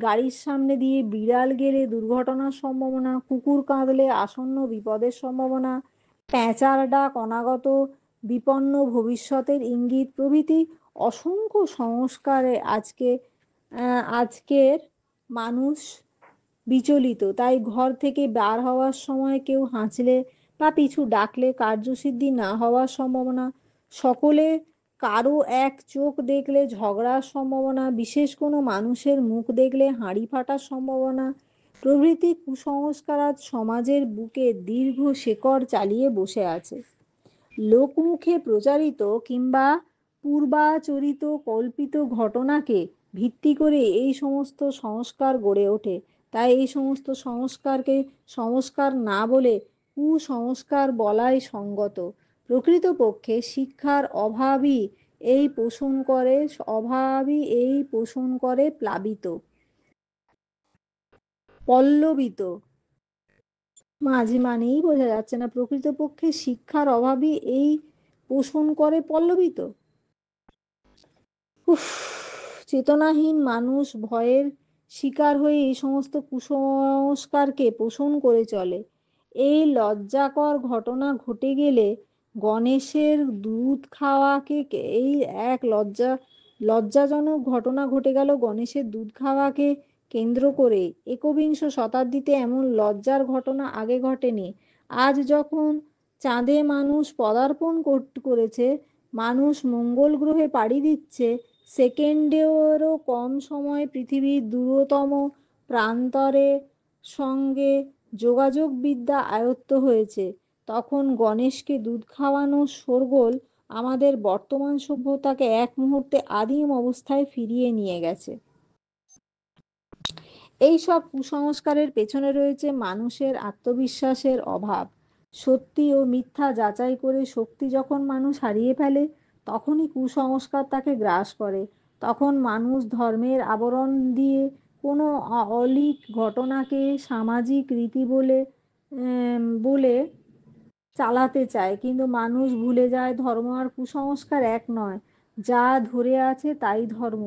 গাড়ির সামনে দিয়ে বিড়াল গেলে দুর্ঘটনার সম্ভাবনা, কুকুর কাঁদলে আসন্ন বিপদের সম্ভাবনা, প্যাঁচার ডাক অনাগত বিপন্ন ভবিষ্যতের ইঙ্গিত প্রভৃতি অসংখ্য সংস্কারে আজকের মানুষ বিচলিত। তাই ঘর থেকে বার হওয়ার সময় কেউ হাঁচলে বা পিছু ডাকলে কার্যসিদ্ধি না হওয়ার সম্ভাবনা, সকলে কারো এক চোখ দেখলে ঝগড়ার সম্ভাবনা, বিশেষ কোনো মানুষের মুখ দেখলে হাঁড়ি ফাটার সম্ভাবনা প্রভৃতি কুসংস্কার আজ সমাজের বুকে দীর্ঘ শেকড় চালিয়ে বসে আছে। লোকমুখে প্রচারিত কিংবা পূর্বাচরিত কল্পিত ঘটনাকে ভিত্তি করে এই সমস্ত সংস্কার গড়ে ওঠে। তাই এই সমস্ত সংস্কারকে সংস্কার না বলে কুসংস্কার বলাই সঙ্গত। প্রকৃতপক্ষে শিক্ষার অভাবই এই পোষণ করে প্লাবিত পল্লবিত মানেই বোঝা যাচ্ছে না। প্রকৃতপক্ষে শিক্ষার অভাবই এই পোষণ করে পল্লবিত। উফ, চেতনাহীন মানুষ ভয়ের শিকার হয়ে এই সমস্ত কুসংস্কারকে পোষণ করে চলে। এই লজ্জাকর ঘটনা ঘটে গেলে গণেশের দুধ খাওয়াকে এই এক লজ্জাজনক ঘটনা ঘটে গেল গণেশের দুধ খাওয়াকে কেন্দ্র করে। একবিংশ শতাব্দীতে এমন লজ্জার ঘটনা আগে ঘটেনি। আজ যখন চাঁদে মানুষ পদার্পণ করেছে, মানুষ মঙ্গল গ্রহে পাড়ি দিচ্ছে, সেকেন্ডেরও কম সময়ে পৃথিবীর দূরতম প্রান্তরে সঙ্গে যোগাযোগ বিদ্যা আয়ত্ত হয়েছে, তখন গণেশকে দুধ খাওয়ানোর শোরগোল আমাদের বর্তমান সভ্যতাকে এক মুহূর্তে আদিম অবস্থায় ফিরিয়ে নিয়ে গেছে। এই সব কুসংস্কারের পেছনে রয়েছে মানুষের আত্মবিশ্বাসের অভাব। সত্যি ও মিথ্যা যাচাই করে শক্তি যখন মানুষ হারিয়ে ফেলে, তখনই কুসংস্কার তাকে গ্রাস করে। তখন মানুষ ধর্মের আবরণ দিয়ে কোনো অলীক ঘটনাকে সামাজিক রীতি বলে চালাতে চায়, কিন্তু মানুষ ভুলে যায় ধর্ম আর কুসংস্কার এক নয়। যা ধরে আছে তাই ধর্ম,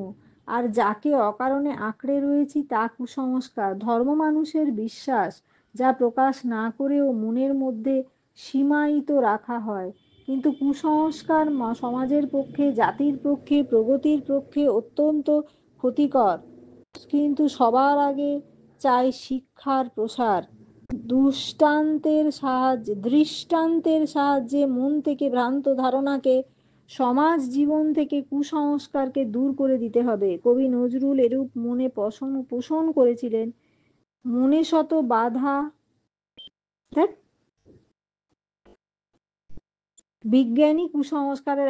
আর যাকে অকারণে আঁকড়ে রয়েছি তা কুসংস্কার। ধর্ম মানুষের বিশ্বাস, যা প্রকাশ না করেও মনের মধ্যে সীমায়িত রাখা হয়। কিন্তু কুসংস্কার সমাজের পক্ষে, জাতির পক্ষে, প্রগতির পক্ষে অত্যন্ত ক্ষতিকর। কিন্তু সবার আগে চাই শিক্ষার প্রসার। দৃষ্টান্তের সাহায্যে মন থেকে ভ্রান্ত ধারণাকে, সমাজ জীবন থেকে কুসংস্কারকে দূর করে দিতে হবে। কবি নজরুল এরূপ মনে পোষণ করেছিলেন। মনে শত বাধা,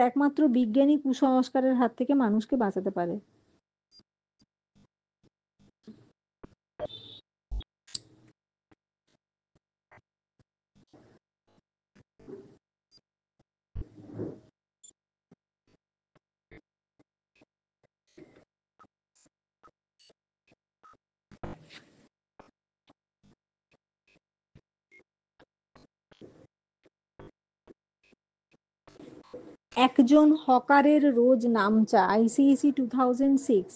একমাত্র বিজ্ঞানী কুসংস্কারের হাত থেকে মানুষকে বাঁচাতে পারে। একজন হকারের রোজ নামচা, ICSE 2006।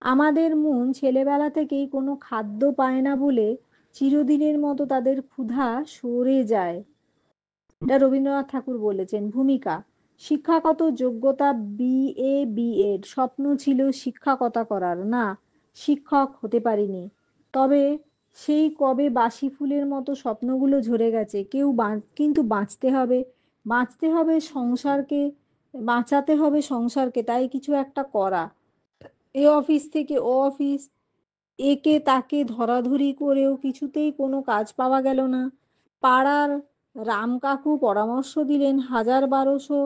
আমাদের মন ছেলেবেলা থেকেই কোনো খাদ্য পায় না বলে চিরদিনের মতো তাদের ক্ষুধা সরে যায়। এটা রবীন্দ্রনাথ ঠাকুর বলেছেন। ভূমিকা: শিক্ষাগত যোগ্যতা BA, B.Ed, স্বপ্ন ছিল শিক্ষকতা করার, না, শিক্ষক হতে পারিনি। তবে সেই কবে বাসি ফুলের মতো স্বপ্নগুলো ঝরে গেছে। কিন্তু বাঁচতে হবে। বাঁচতে হবে সংসারকে, বাঁচাতে হবে সংসারকে, তাই কিছু একটা করা। এ অফিস থেকে ও অফিস, একে তাকে ধরাধরি করেও কিছুতেই কোনো কাজ পাওয়া গেল না। পাড়ার রাম কাকু পরামর্শ দিলেন, 1000-1200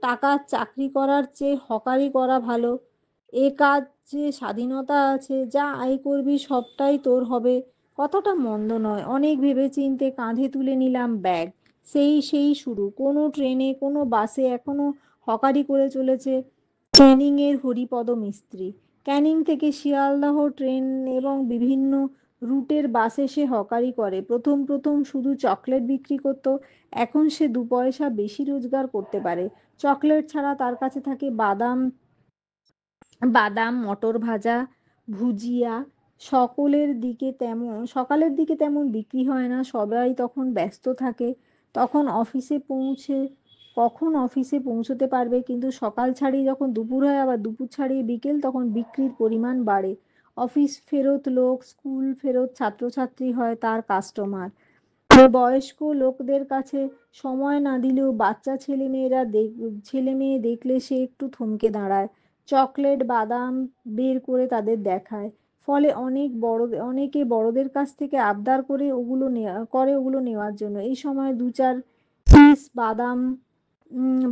টাকার চাকরি করার চেয়ে হকারি করা ভালো। এ কাজ যে স্বাধীনতা আছে, যা আয় করবি সবটাই তোর হবে। কথাটা মন্দ নয়। অনেক ভেবেচিন্তে কাঁধে তুলে নিলাম ব্যাগ। সেই শুরু। কোনো ট্রেনে কোনো বাসে এখনো হকারি করে চলেছে ক্যানিংয়ের হরিপদ মিস্ত্রি। ক্যানিং থেকে শিয়ালদহ ট্রেন এবং বিভিন্ন রুটের বাসে সে হকারি করে। প্রথম প্রথম শুধু চকলেট বিক্রি করত, এখন সে 2 পয়সা বেশি রোজগার করতে পারে। চকলেট ছাড়া তার কাছে থাকে বাদাম, বাদাম, মটর ভাজা, ভুজিয়া। সকালের দিকে তেমন বিক্রি হয় না, সবাই তখন ব্যস্ত থাকে। তখন অফিসে পৌঁছে কখন অফিসে পৌঁছতে পারবে, কিন্তু সকাল ছাড়িয়ে যখন দুপুর হয়, আবার দুপুর ছাড়িয়ে বিকেল, তখন বিক্রির পরিমাণ বাড়ে। অফিস ফেরত লোক, স্কুল ফেরত ছাত্রছাত্রী হয় তার কাস্টমার। বয়স্ক লোকদের কাছে সময় না দিলেও বাচ্চা ছেলে মেয়ে দেখলে সে একটু থমকে দাঁড়ায়, চকলেট বাদাম বের করে তাদের দেখায়। ফলে অনেকে বড়দের কাছ থেকে আবদার ওগুলো নেওয়ার জন্য। এই সময় 2-4 পিস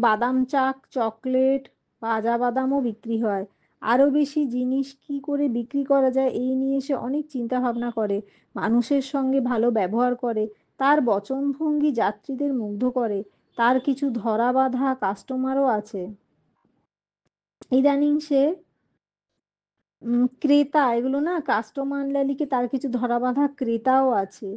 বাদাম চাক, চকলেট, ভাজা বাদামও বিক্রি হয়। আরও বেশি জিনিস কি করে বিক্রি করা যায় এই নিয়ে সে অনেক চিন্তা ভাবনা করে। মানুষের সঙ্গে ভালো ব্যবহার করে, তার বচনভঙ্গি যাত্রীদের মুগ্ধ করে। তার কিছু ধরা বাঁধা কাস্টমারও আছে। ইদানিং সে ক্রেতা, এগুলো না কাস্টমার লিখে, তার কিছু ধরা বাঁধা ক্রেতাও আছে।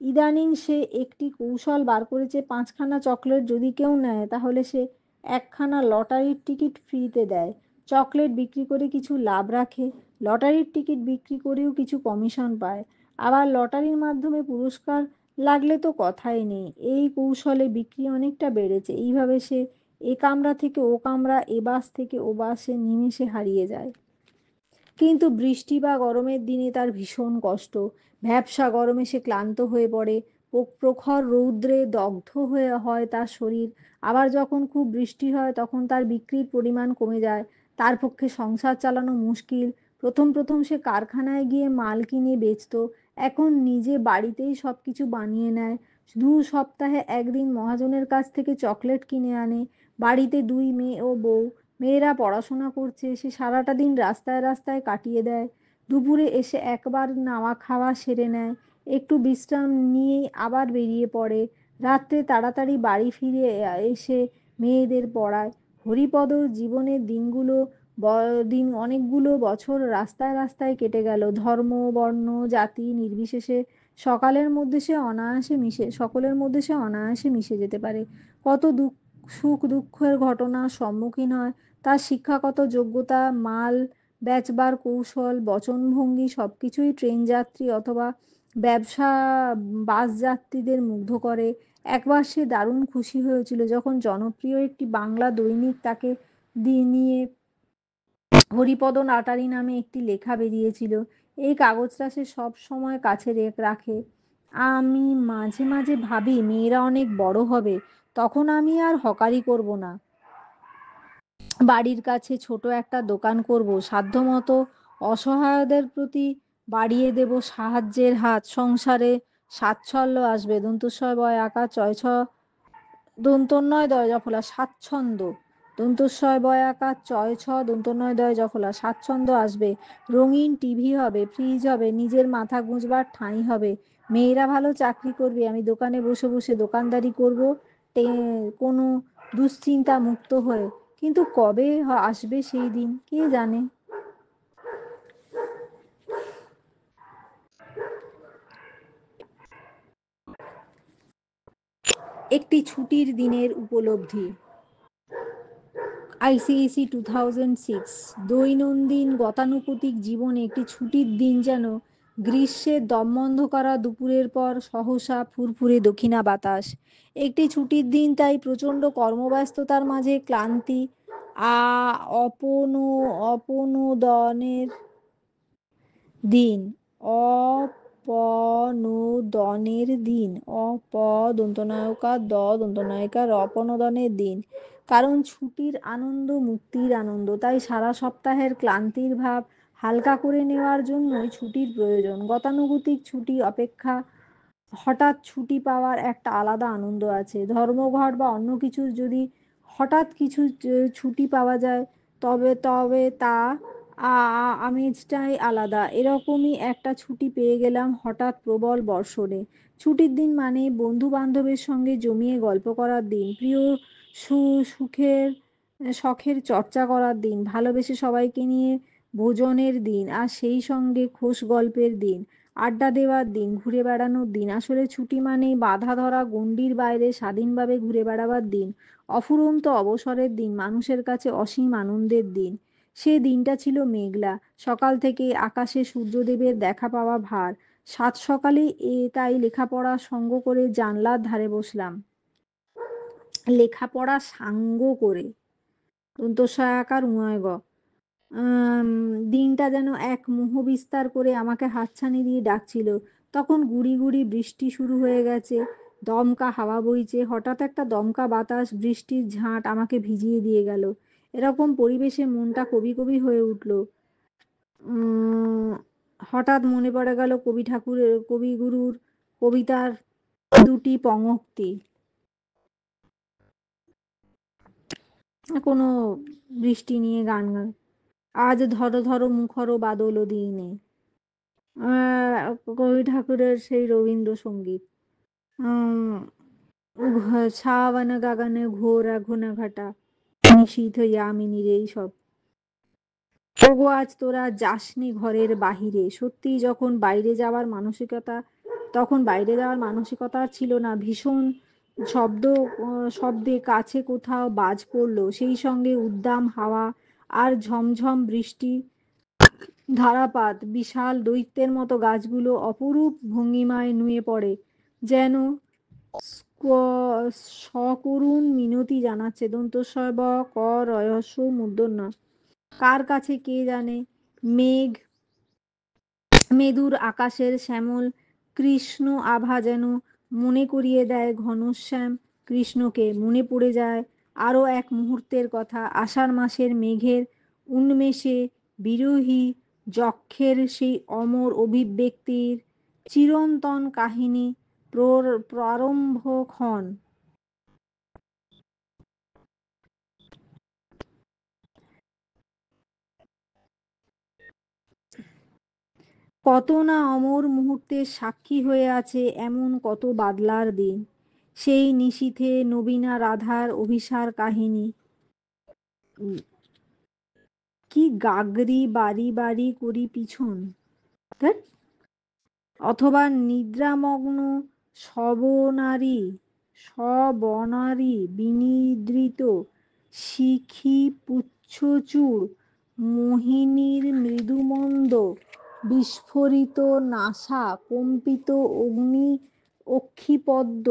ইদানিং সে একটি কৌশল বার করেছে, 5খানা চকলেট যদি কেউ নেয় তাহলে সে 1খানা লটারির টিকিট ফ্রিতে দেয়। চকলেট বিক্রি করে কিছু লাভ রাখে, লটারির টিকিট বিক্রি করেও কিছু কমিশন পায়। আবার লটারির মাধ্যমে পুরস্কার লাগলে তো কথাই নেই। এই কৌশলে বিক্রি অনেকটা বেড়েছে। এইভাবে সে এ কামরা থেকে ও কামরা, এ বাস থেকে ও বাসে নিমেষে হারিয়ে যায়। কিন্তু বৃষ্টি বা গরমের দিনে তার ভীষণ কষ্ট। ভ্যাপসা গরমে সে ক্লান্ত হয়ে পড়ে, প্রখর রৌদ্রে দগ্ধ হয়ে হয় তার শরীর। আবার যখন খুব বৃষ্টি হয় তখন তার বিক্রির পরিমাণ কমে যায়, তার পক্ষে সংসার চালানো মুশকিল। প্রথম প্রথম সে কারখানায় গিয়ে মাল কিনে বেচত, এখন নিজে বাড়িতেই সব কিছু বানিয়ে নেয়। 2 সপ্তাহে একদিন মহাজনের কাছ থেকে চকলেট কিনে আনে। বাড়িতে 2 মেয়ে ও বউ। মেয়েরা পড়াশোনা করছে, সে সারাটা দিন রাস্তায় রাস্তায় কাটিয়ে দেয়। দুপুরে এসে একবার নাওয়া খাওয়া সেরে নেয়, একটু বিশ্রাম নিয়েই আবার বেরিয়ে পড়ে। রাত্রে তাড়াতাড়ি বাড়ি ফিরে এসে মেয়েদের পড়ায়। হরিপদর জীবনের দিন অনেকগুলো বছর রাস্তায় রাস্তায় কেটে গেল, ধর্ম বর্ণ জাতি নির্বিশেষে। সকলের মধ্যে সে অনায়াসে মিশে যেতে পারে। কত সুখ দুঃখের ঘটনার সম্মুখীন হয়। তার শিক্ষাগত যোগ্যতা, মাল বেচবার কৌশল, বচনভঙ্গি সবকিছুই ট্রেন যাত্রী অথবা ব্যবসা বাস যাত্রীদের মুগ্ধ করে। একবার সে দারুণ খুশি হয়েছিল যখন জনপ্রিয় একটি বাংলা দৈনিক তাকে নিয়ে হরিপদ নাটারি নামে একটি লেখা বেরিয়েছিল। এই কাগজটা সে সব সময় কাছে রাখে। আমি মাঝে মাঝে ভাবি, মেয়েরা অনেক বড় হবে, তখন আমি আর হকারি করব না, বাড়ির কাছে ছোট একটা দোকান করব, সাধ্যমতো অসহায়দের প্রতি বাড়িয়ে দেব সাহায্যের হাত, সংসারে সাচ্ছল্য আসবে। দন্তস্বয় বয় আকার চয় ছ দন্তন্বয় দয় জফলা স্বাচ্ছন্দ্য, দন্তস্বয় বয় আকার চয় ছ দন্তন্বয় দয় জফলা স্বাচ্ছন্দ্য আসবে। রঙিন টিভি হবে, ফ্রিজ হবে, নিজের মাথা গুঁজবার ঠাঁই হবে। মেয়েরা ভালো চাকরি করবে, আমি দোকানে বসে বসে দোকানদারি করব, কোনো দুশ্চিন্তা মুক্ত হয়ে। কিন্তু কবে আসবে সেই দিন কে জানে। একটি ছুটির দিনের উপলব্ধি। আইসিএসি 2006। দৈনন্দিন গতানুগতিক জীবনে একটি ছুটির দিন যেন গ্রীষ্মের দমবন্ধ করা দুপুরের পর সহসা ফুরফুরে দক্ষিণা বাতাস। একটি ছুটির দিন, তাই প্রচণ্ড কর্মব্যস্ততার মাঝে ক্লান্তি আ অপনোদনের দিন। অপনোদনের দিন, অপ দন্তনায়িকা দ দন্তনায়িকা অপনোদনের দিন। কারণ ছুটির আনন্দ মুক্তির আনন্দ, তাই সারা সপ্তাহের ক্লান্তির ভাব হালকা করে নেওয়ার জন্যই ছুটির প্রয়োজন। গতানুগতিক ছুটি অপেক্ষা হঠাৎ ছুটি পাওয়ার একটা আলাদা আনন্দ আছে। ধর্মঘট বা অন্য কিছু যদি হঠাৎ কিছু ছুটি পাওয়া যায়, তবে তবে তা আমেজটাই আলাদা। এরকমই একটা ছুটি পেয়ে গেলাম হঠাৎ প্রবল বর্ষণে। ছুটির দিন মানে বন্ধু বান্ধবের সঙ্গে জমিয়ে গল্প করার দিন, প্রিয় সুখের শখের চর্চা করার দিন, ভালোবেসে সবাইকে নিয়ে ভোজনের দিন, আর সেই সঙ্গে খোশ গল্পের দিন, আড্ডা দেওয়ার দিন, ঘুরে বেড়ানোর দিন। আসলে ছুটি মানেই বাঁধা ধরা গণ্ডির বাইরে স্বাধীনভাবে ঘুরে বেড়াবার দিন, অফুরন্ত অবসরের দিন, মানুষের কাছে অসীম আনন্দের দিন। সে দিনটা ছিল মেঘলা, সকাল থেকে আকাশে সূর্যদেবের দেখা পাওয়া ভার। সাত সকালে তাই লেখাপড়া সঙ্গ করে জানলার ধারে বসলাম, লেখাপড়া সাঙ্গ করে, দন্তস্বয়াকার উময় গ। দিনটা যেন এক মোহ বিস্তার করে আমাকে হাতছানি দিয়ে ডাকছিল। তখন গুড়ি গুড়ি বৃষ্টি শুরু হয়ে গেছে, দমকা হাওয়া বইছে, হঠাৎ একটা দমকা বাতাস, বৃষ্টির ঝাঁট আমাকে ভিজিয়ে দিয়ে গেল। এরকম পরিবেশে মনটা কবি কবি হয়ে উঠল। হঠাৎ মনে পড়ে গেল কবিগুরুর কবিতার দুটি পঙক্তি। কোনো বৃষ্টি নিয়ে গান গান, আজ ধরো ধরো মুখর বাদল দিনে, কবি ঠাকুরের সেই রবীন্দ্রসঙ্গীত। ছাওয়ান গাগানে ঘোর ঘন ঘটা, নিশীথ ইয়ামিনীর, এইসব। ওগো আজ তোরা যাসনি ঘরের বাহিরে। সত্যি যখন বাইরে যাওয়ার মানসিকতা, তখন বাইরে যাওয়ার মানসিকতা ছিল না। ভীষণ শব্দ শব্দে কাছে কোথাও বাজ পড়লো, সেই সঙ্গে উদ্দাম হাওয়া আর ঝমঝম বৃষ্টি ধারাপাত। বিশাল দৈত্যের মতো গাছগুলো অপরূপ ভঙ্গিমায় নুয়ে পড়ে, যেন সকরুণ মিনতি জানাচ্ছে। দন্তস্বয় ব ক রহস্য মূর্ধন্য। কার কাছে কে জানে। মেঘ মেদুর আকাশের শ্যামল কৃষ্ণ আভা যেন মনে করিয়ে দেয় ঘনশ্যাম কৃষ্ণকে। মনে পড়ে যায় আরও এক মুহূর্তের কথা, আষাঢ় মাসের মেঘের উন্মেষে বিরহী যক্ষের সেই অমর অভিব্যক্তির চিরন্তন কাহিনী প্রারম্ভক্ষণ। কত না অমর মুহূর্তের সাক্ষী হয়ে আছে এমন কত বাদলার দিন। সেই নিশীথে নবীনা রাধার অভিসার কাহিনী, কি গাগরি বাড়ি বাড়ি করি পিছন, ধ্যাৎ। অথবা নিদ্রামগ্ন শবনারী বিনিদ্রিত শিখি পুচ্ছচূড় মোহিনীর মৃদুমন্দ বিস্ফোরিত নাসা কম্পিত অগ্নি অক্ষিপদ্ম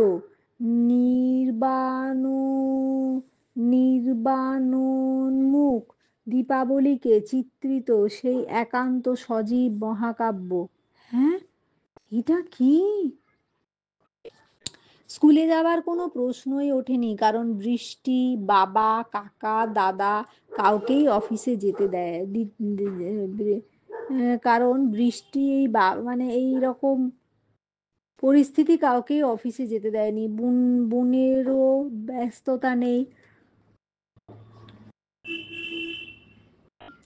নির্বাণ নির্বাণোন্মুখ দীপাবলিকে চিত্রিত সেই একান্ত সজীব মহাকাব্য। হ্যাঁ, এটা কি? স্কুলে যাওয়ার কোনো প্রশ্নই ওঠেনি, কারণ বৃষ্টি বাবা কাকা দাদা কাউকেই অফিসে যেতে দেয় কারণ বৃষ্টি এই মানে এই রকম পরিস্থিতি কাউকেই অফিসে যেতে দেয়নি। বোনেরও ব্যস্ততা নেই,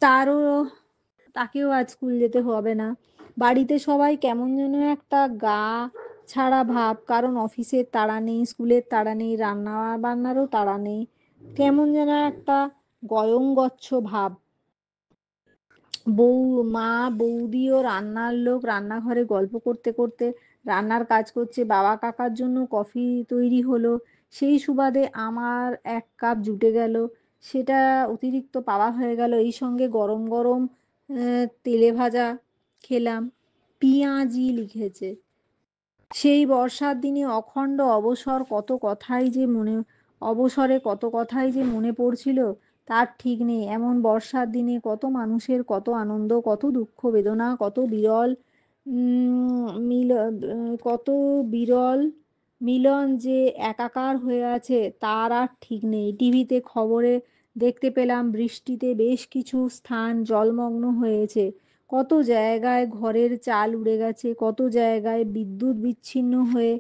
তারও তাকেও আজ স্কুল যেতে হবে না। বাড়িতে সবাই কেমন যেন একটা গা ছাড়া ভাব, কারণ অফিসের তাড়া নেই, স্কুলের তাড়া নেই, রান্না বান্নারও তাড়া নেই। কেমন যেন একটা গয়ঙ্গচ্ছ ভাব। বউ মা বৌদিও রান্নার লোক রান্নাঘরে গল্প করতে করতে রান্নার কাজ করছে, বাবা কাকার জন্য কফি তৈরি হলো, সেই সুবাদে আমার এক কাপ জুটে গেল, সেটা অতিরিক্ত পাওয়া হয়ে গেল। এই সঙ্গে গরম গরম তেলে ভাজা খেলাম। পিঁয়াজি লিখেছে। সেই বর্ষার দিনে অখণ্ড অবসরে কত কথাই যে মনে পড়ছিল তার ঠিক নেই। এমন বর্ষার দিনে কত মানুষের কত আনন্দ, কত দুঃখ বেদনা, কত বিরল কত বিরল মিলন যে একাকার হয়ে আছে তার আর ঠিক নেই। টিভিতে খবরে দেখতে পেলাম বৃষ্টিতে বেশ কিছু স্থান জলমগ্ন হয়েছে, কত জায়গায় ঘরের চাল উড়ে গেছে, কত জায়গায় বিদ্যুৎ বিচ্ছিন্ন হয়ে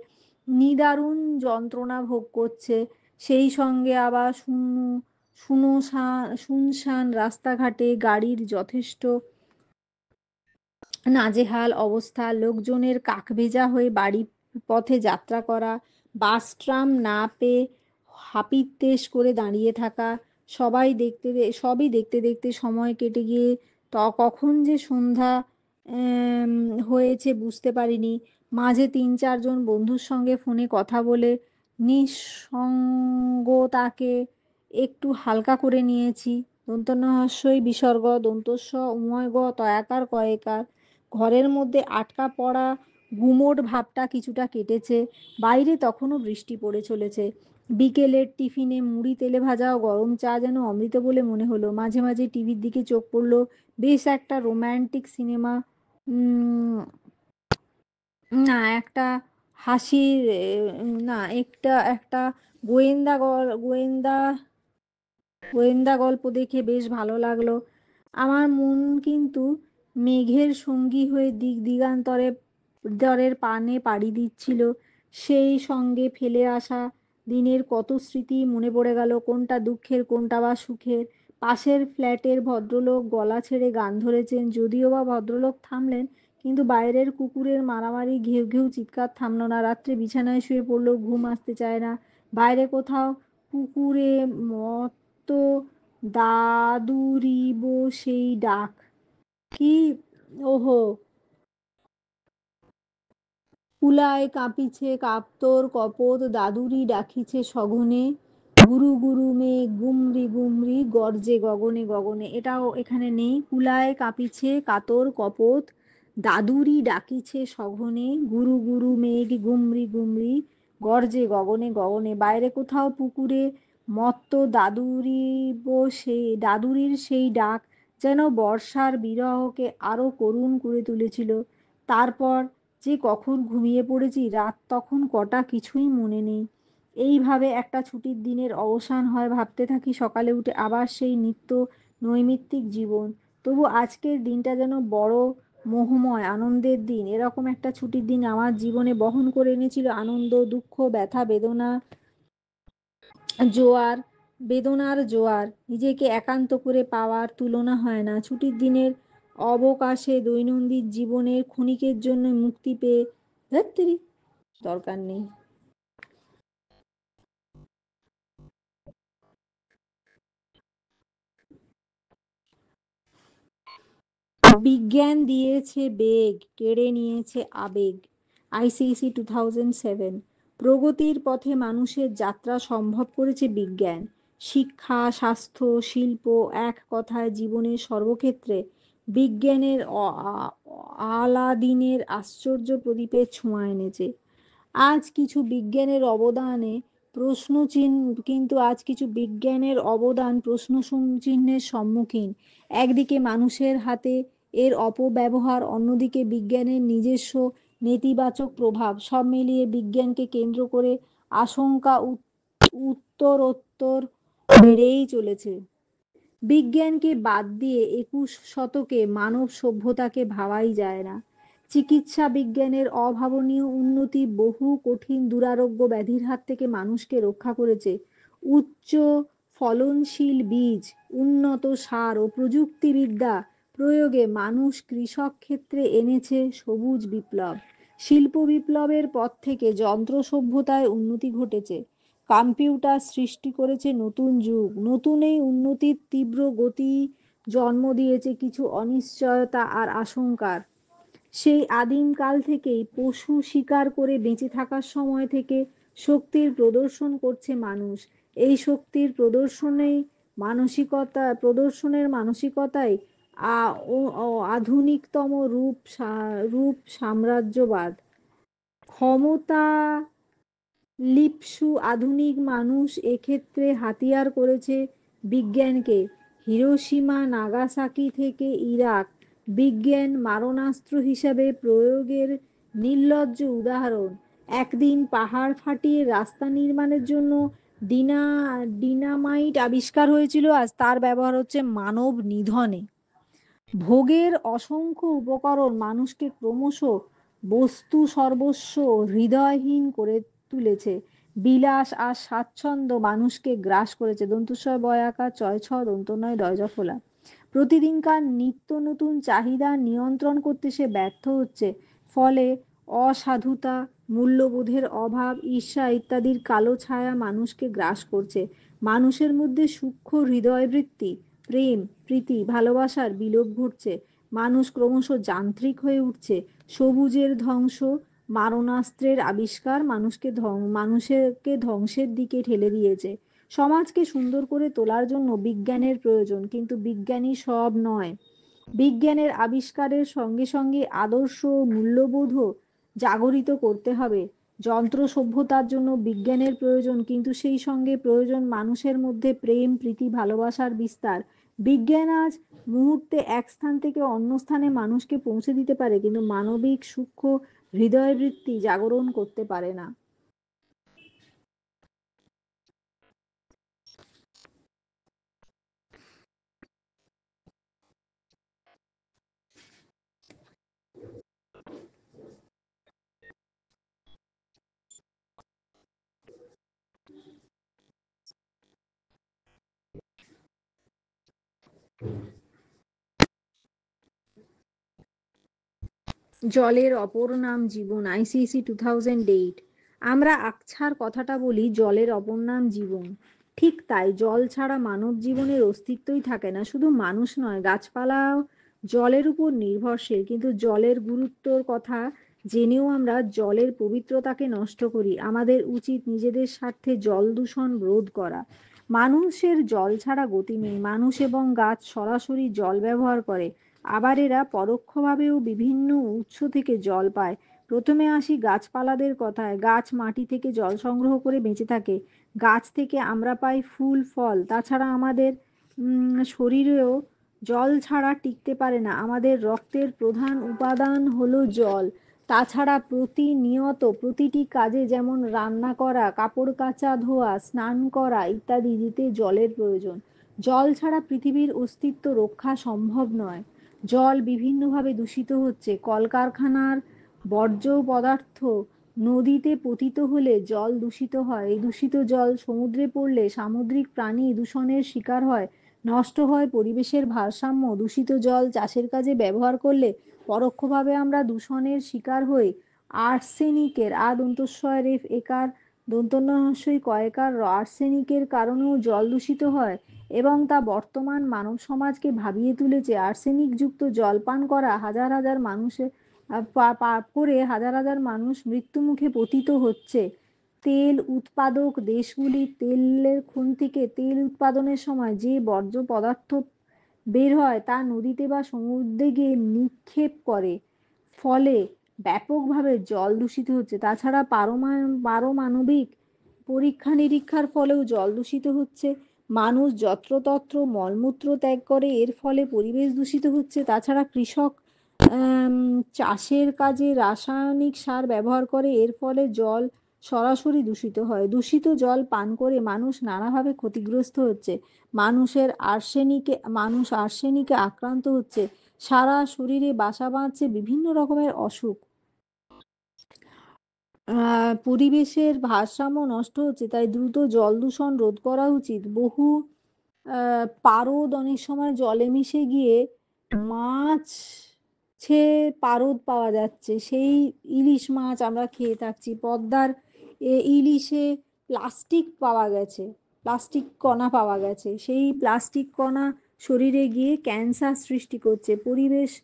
নিদারুণ যন্ত্রণা ভোগ করছে। সেই সঙ্গে আবার শুনশান রাস্তাঘাটে গাড়ির যথেষ্ট নাজেহাল অবস্থা, লোকজনের কাকভেজা হয়ে বাড়ি পথে যাত্রা করা, বাস ট্রাম না পেয়ে হাপিত্যেশ করে দাঁড়িয়ে থাকা, সবই দেখতে দেখতে সময় কেটে গিয়ে কখন যে সন্ধ্যা হয়েছে বুঝতে পারিনি। মাঝে 3-4 জন বন্ধুর সঙ্গে ফোনে কথা বলে নিঃসঙ্গতাকে একটু হালকা করে নিয়েছি। দন্তন্যস্যই বিসর্গ দন্তস্ব উময় গ তয়াকার কয়েকার। ঘরের মধ্যে আটকা পড়া গুমোট ভাবটা কিছুটা কেটেছে। বাইরে তখনও বৃষ্টি পড়ে চলেছে। বিকেলের টিফিনে মুড়ি তেলে ভাজা ও গরম চা যেন অমৃত বলে মনে হলো। মাঝে মাঝে টিভির দিকে চোখ পড়লো, বেশ একটা রোম্যান্টিক সিনেমা। না একটা হাসির না একটা একটা গোয়েন্দা গল্প দেখে বেশ ভালো লাগলো। আমার মন কিন্তু মেঘের সঙ্গী হয়ে দিগান্তরে দরের পানে পাড়ি দিচ্ছিল। সেই সঙ্গে ফেলে আসা দিনের কত স্মৃতি মনে পড়ে গেল, কোনটা দুঃখের কোনটা বা সুখের। পাশের ফ্ল্যাটের ভদ্রলোক গলা ছেড়ে গান ধরেছেন, যদিও বা ভদ্রলোক থামলেন, কিন্তু বাইরের কুকুরের মারামারি ঘেউ ঘেউ চিৎকার থামলো না। রাত্রে বিছানায় শুয়ে পড়লেও ঘুম আসতে চায় না। বাইরে কোথাও কুকুরে মতো দাদুরিব সেই ডাক কি! ওহো, কুলায় কাঁপিছে কাপ্তর কপোত, দাদুরি ডাকিছে সঘনে, গুরু গুরু মেঘ গুমরি গুমরি গর্জে গগনে গগনে। এটাও এখানে নেই। কুলায় কাঁপিছে কাতর কপোত, দাদুরি ডাকিছে সঘনে, গুরু গুরু মেঘ গুমরি গুমরি গর্জে গগনে গগনে। বাইরে কোথাও পুকুরে মত্ত দাদুরির সেই ডাক যেন বর্ষার বিরহকে আরো করুণ করে তুলেছিল। তারপর যে কখন ঘুমিয়ে পড়েছি, রাত তখন কটা কিছুই মনে নেই। এইভাবে একটা ছুটির দিনের অবসান হয়। ভাবতে থাকি সকালে উঠে আবার সেই নিত্য নৈমিত্তিক জীবন। তবু আজকের দিনটা যেন বড় মোহময়, আনন্দের দিন। এরকম একটা ছুটির দিন আমার জীবনে বহন করে এনেছিল আনন্দ, দুঃখ, ব্যথা, জোয়ার বেদনার জোয়ার। নিজেকে একান্ত করে পাওয়ার তুলনা হয় না। ছুটির দিনের অবকাশে দৈনন্দিন জীবনের ক্ষণিকের জন্য মুক্তি পেয়ে ধ্যাত্তেরি, দরকার নেই। বিজ্ঞান দিয়েছে বেগ, কেড়ে নিয়েছে আবেগ। আইসিএসি 2007। প্রগতির পথে মানুষের যাত্রা সম্ভব করেছে বিজ্ঞান। শিক্ষা, স্বাস্থ্য, শিল্প, এক কথায় জীবনের সর্বক্ষেত্রে বিজ্ঞানের আলাদিনের আশ্চর্য প্রদীপের ছোঁয়া এনেছে। আজ কিছু বিজ্ঞানের অবদানে আজ কিছু বিজ্ঞানের অবদান প্রশ্ন চিহ্নের সম্মুখীন। একদিকে মানুষের হাতে এর অপব্যবহার, অন্যদিকে বিজ্ঞানের নিজস্ব নেতিবাচক প্রভাব, সব মিলিয়ে বিজ্ঞানকে কেন্দ্র করে আশঙ্কা উত্তরোত্তর বেড়েই চলেছে। বিজ্ঞানকে বাদ দিয়ে 21 শতকে মানব সভ্যতাকে ভাবাই যায় না। চিকিৎসা বিজ্ঞানের অভাবনীয় উন্নতি বহু কঠিন দুরারোগ্য ব্যাধির হাত থেকে মানুষকে রক্ষা করেছে। উচ্চ ফলনশীল বীজ, উন্নত সার ও প্রযুক্তিবিদ্যা প্রয়োগে মানুষ কৃষক ক্ষেত্রে এনেছে সবুজ বিপ্লব। শিল্প বিপ্লবের পর থেকে যন্ত্র সভ্যতায় উন্নতি ঘটেছে। কম্পিউটার সৃষ্টি করেছে নতুন যুগ। নতুন এই উন্নতির তীব্র গতি জন্ম দিয়েছে কিছু অনিশ্চয়তা আর আশঙ্কার। সেই আদিমকাল থেকেই পশু শিকার করে বেঁচে থাকার সময় থেকে শক্তির প্রদর্শন করছে মানুষ। এই শক্তির প্রদর্শনের মানসিকতাই আধুনিকতম রূপ সাম্রাজ্যবাদ। ক্ষমতা লিপ্সু আধুনিক মানুষ এক্ষেত্রে হাতিয়ার করেছে বিজ্ঞানকে। হিরোশিমা নাগাসাকি থেকে ইরাক, বিজ্ঞান মারণাস্ত্র হিসাবে প্রয়োগের নির্লজ্জ উদাহরণ। একদিন পাহাড় ফাটিয়ে রাস্তা নির্মাণের জন্য ডিনা ডিনামাইট আবিষ্কার হয়েছিল, আজ তার ব্যবহার হচ্ছে মানব নিধনে। ভোগের অসংখ্য উপকরণ মানুষকে ক্রমশ বস্তু সর্বস্ব হৃদয়হীন করে তুলেছে। বিলাস আর স্বাচ্ছন্দ্য মানুষকে গ্রাস করেছে। দন্তুস্বয় বয়াকার চয় ছ দন্ত নয় দয়জ ফোলা। প্রতিদিনকার নিত্য নতুন চাহিদা নিয়ন্ত্রণ করতে সে ব্যর্থ হচ্ছে। ফলে অসাধুতা, মূল্যবোধের অভাব, ঈর্ষা ইত্যাদির কালো ছায়া মানুষকে গ্রাস করছে। মানুষের মধ্যে সূক্ষ্ম হৃদয়বৃত্তি, প্রেম, প্রীতি, ভালোবাসার বিলোপ ঘটছে। মানুষ ক্রমশ যান্ত্রিক হয়ে উঠছে। সবুজের ধ্বংস, মারণাস্ত্রের আবিষ্কার মানুষকে ধ্বংসের দিকে ঠেলে দিয়েছে। সমাজকে সুন্দর করে তোলার জন্য বিজ্ঞানের প্রয়োজন, কিন্তু বিজ্ঞানই সব নয়। বিজ্ঞানের আবিষ্কারের সঙ্গে সঙ্গে আদর্শ ও মূল্যবোধও জাগরিত করতে হবে। যন্ত্র সভ্যতার জন্য বিজ্ঞানের প্রয়োজন, কিন্তু সেই সঙ্গে প্রয়োজন মানুষের মধ্যে প্রেম, প্রীতি, ভালোবাসার বিস্তার। বিজ্ঞান আজ মুহূর্তে এক স্থান থেকে অন্য স্থানে মানুষকে পৌঁছে দিতে পারে, কিন্তু মানবিক সূক্ষ্ম হৃদয়বৃত্তি জাগরণ করতে পারে না। জলের অপর নাম জীবন, আইসিসি 2008। আমরা আকছার কথাটা বলি, জলের অপর নাম জীবন। ঠিক তাই, জল ছাড়া মানব জীবনের অস্তিত্বই থাকে না। শুধু মানুষ নয়, গাছপালাও জলের উপর নির্ভরশীল। কিন্তু জলের গুরুত্বর কথা জেনেও আমরা জলের পবিত্রতাকে নষ্ট করি। আমাদের উচিত নিজেদের স্বার্থে জল দূষণ রোধ করা। মানুষের জল ছাড়া গতি নেই। মানুষ এবং গাছ সরাসরি জল ব্যবহার করে, আবার এরা পরোক্ষভাবেও বিভিন্ন উৎস থেকে জল পায়। প্রথমে আসি গাছপালাদের কথায়। গাছ মাটি থেকে জল সংগ্রহ করে বেঁচে থাকে। গাছ থেকে আমরা পাই ফুল, ফল। তাছাড়া আমাদের শরীরেও জল ছাড়া টিকতে পারে না। আমাদের রক্তের প্রধান উপাদান হলো জল। তাছাড়া প্রতিনিয়ত প্রতিটি কাজে, যেমন রান্না করা, কাপড় কাচা, ধোয়া, স্নান করা ইত্যাদিতে জলের প্রয়োজন। জল ছাড়া পৃথিবীর অস্তিত্ব রক্ষা সম্ভব নয়। জল বিভিন্নভাবে দূষিত হচ্ছে। কলকারখানার বর্জ্য পদার্থ নদীতে পতিত হলে জল দূষিত হয়। এই দূষিত জল সমুদ্রে পড়লে সামুদ্রিক প্রাণী দূষণের শিকার হয়। নষ্ট হয় পরিবেশের ভারসাম্য। দূষিত জল চাষের কাজে ব্যবহার করলে পরোক্ষভাবে আমরা দূষণের শিকার হই। আর্সেনিকের, দন্তস্বয় রেফ একার দন্তন্বয় কয়েকার, আর্সেনিকের কারণেও জল দূষিত হয় এবং তা বর্তমান মানব সমাজকে ভাবিয়ে তুলেছে। আর্সেনিকযুক্ত জল পান করা হাজার হাজার মানুষের করে হাজার হাজার মানুষ মৃত্যুমুখে পতিত হচ্ছে। তেল উৎপাদক দেশগুলি তেলের খুন থেকে তেল উৎপাদনের সময় যে বর্জ্য পদার্থ বের হয় তা নদীতে বা সমুদ্রে গিয়ে নিক্ষেপ করে। ফলে ব্যাপকভাবে জল দূষিত হচ্ছে। তাছাড়া পারমাণবিক পরীক্ষা নিরীক্ষার ফলেও জল দূষিত হচ্ছে। মানুষ যত্রতত্র মলমূত্র ত্যাগ করে, এর ফলে পরিবেশ দূষিত হচ্ছে। তাছাড়া কৃষক চাষের কাজে রাসায়নিক সার ব্যবহার করে, এর ফলে জল সরাসরি দূষিত হয়। দূষিত জল পান করে মানুষ নানাভাবে ক্ষতিগ্রস্ত হচ্ছে। মানুষ আর্সেনিকে আক্রান্ত হচ্ছে। সারা শরীরে বাসা বাঁধছে বিভিন্ন রকমের অসুখ। পরিবেশের ভারসাম্য নষ্ট হচ্ছে, তাই দ্রুত জল দূষণ রোধ করা উচিত। বহু পারদ অনেক সময় জলে মিশে গিয়ে মাছে পারদ পাওয়া যাচ্ছে, সেই ইলিশ মাছ আমরা খেয়ে থাকছি। পদ্মার ইলিশে প্লাস্টিক পাওয়া গেছে, প্লাস্টিক কণা পাওয়া গেছে। সেই প্লাস্টিক কণা শরীরে গিয়ে ক্যান্সার সৃষ্টি করছে। পরিবেশ,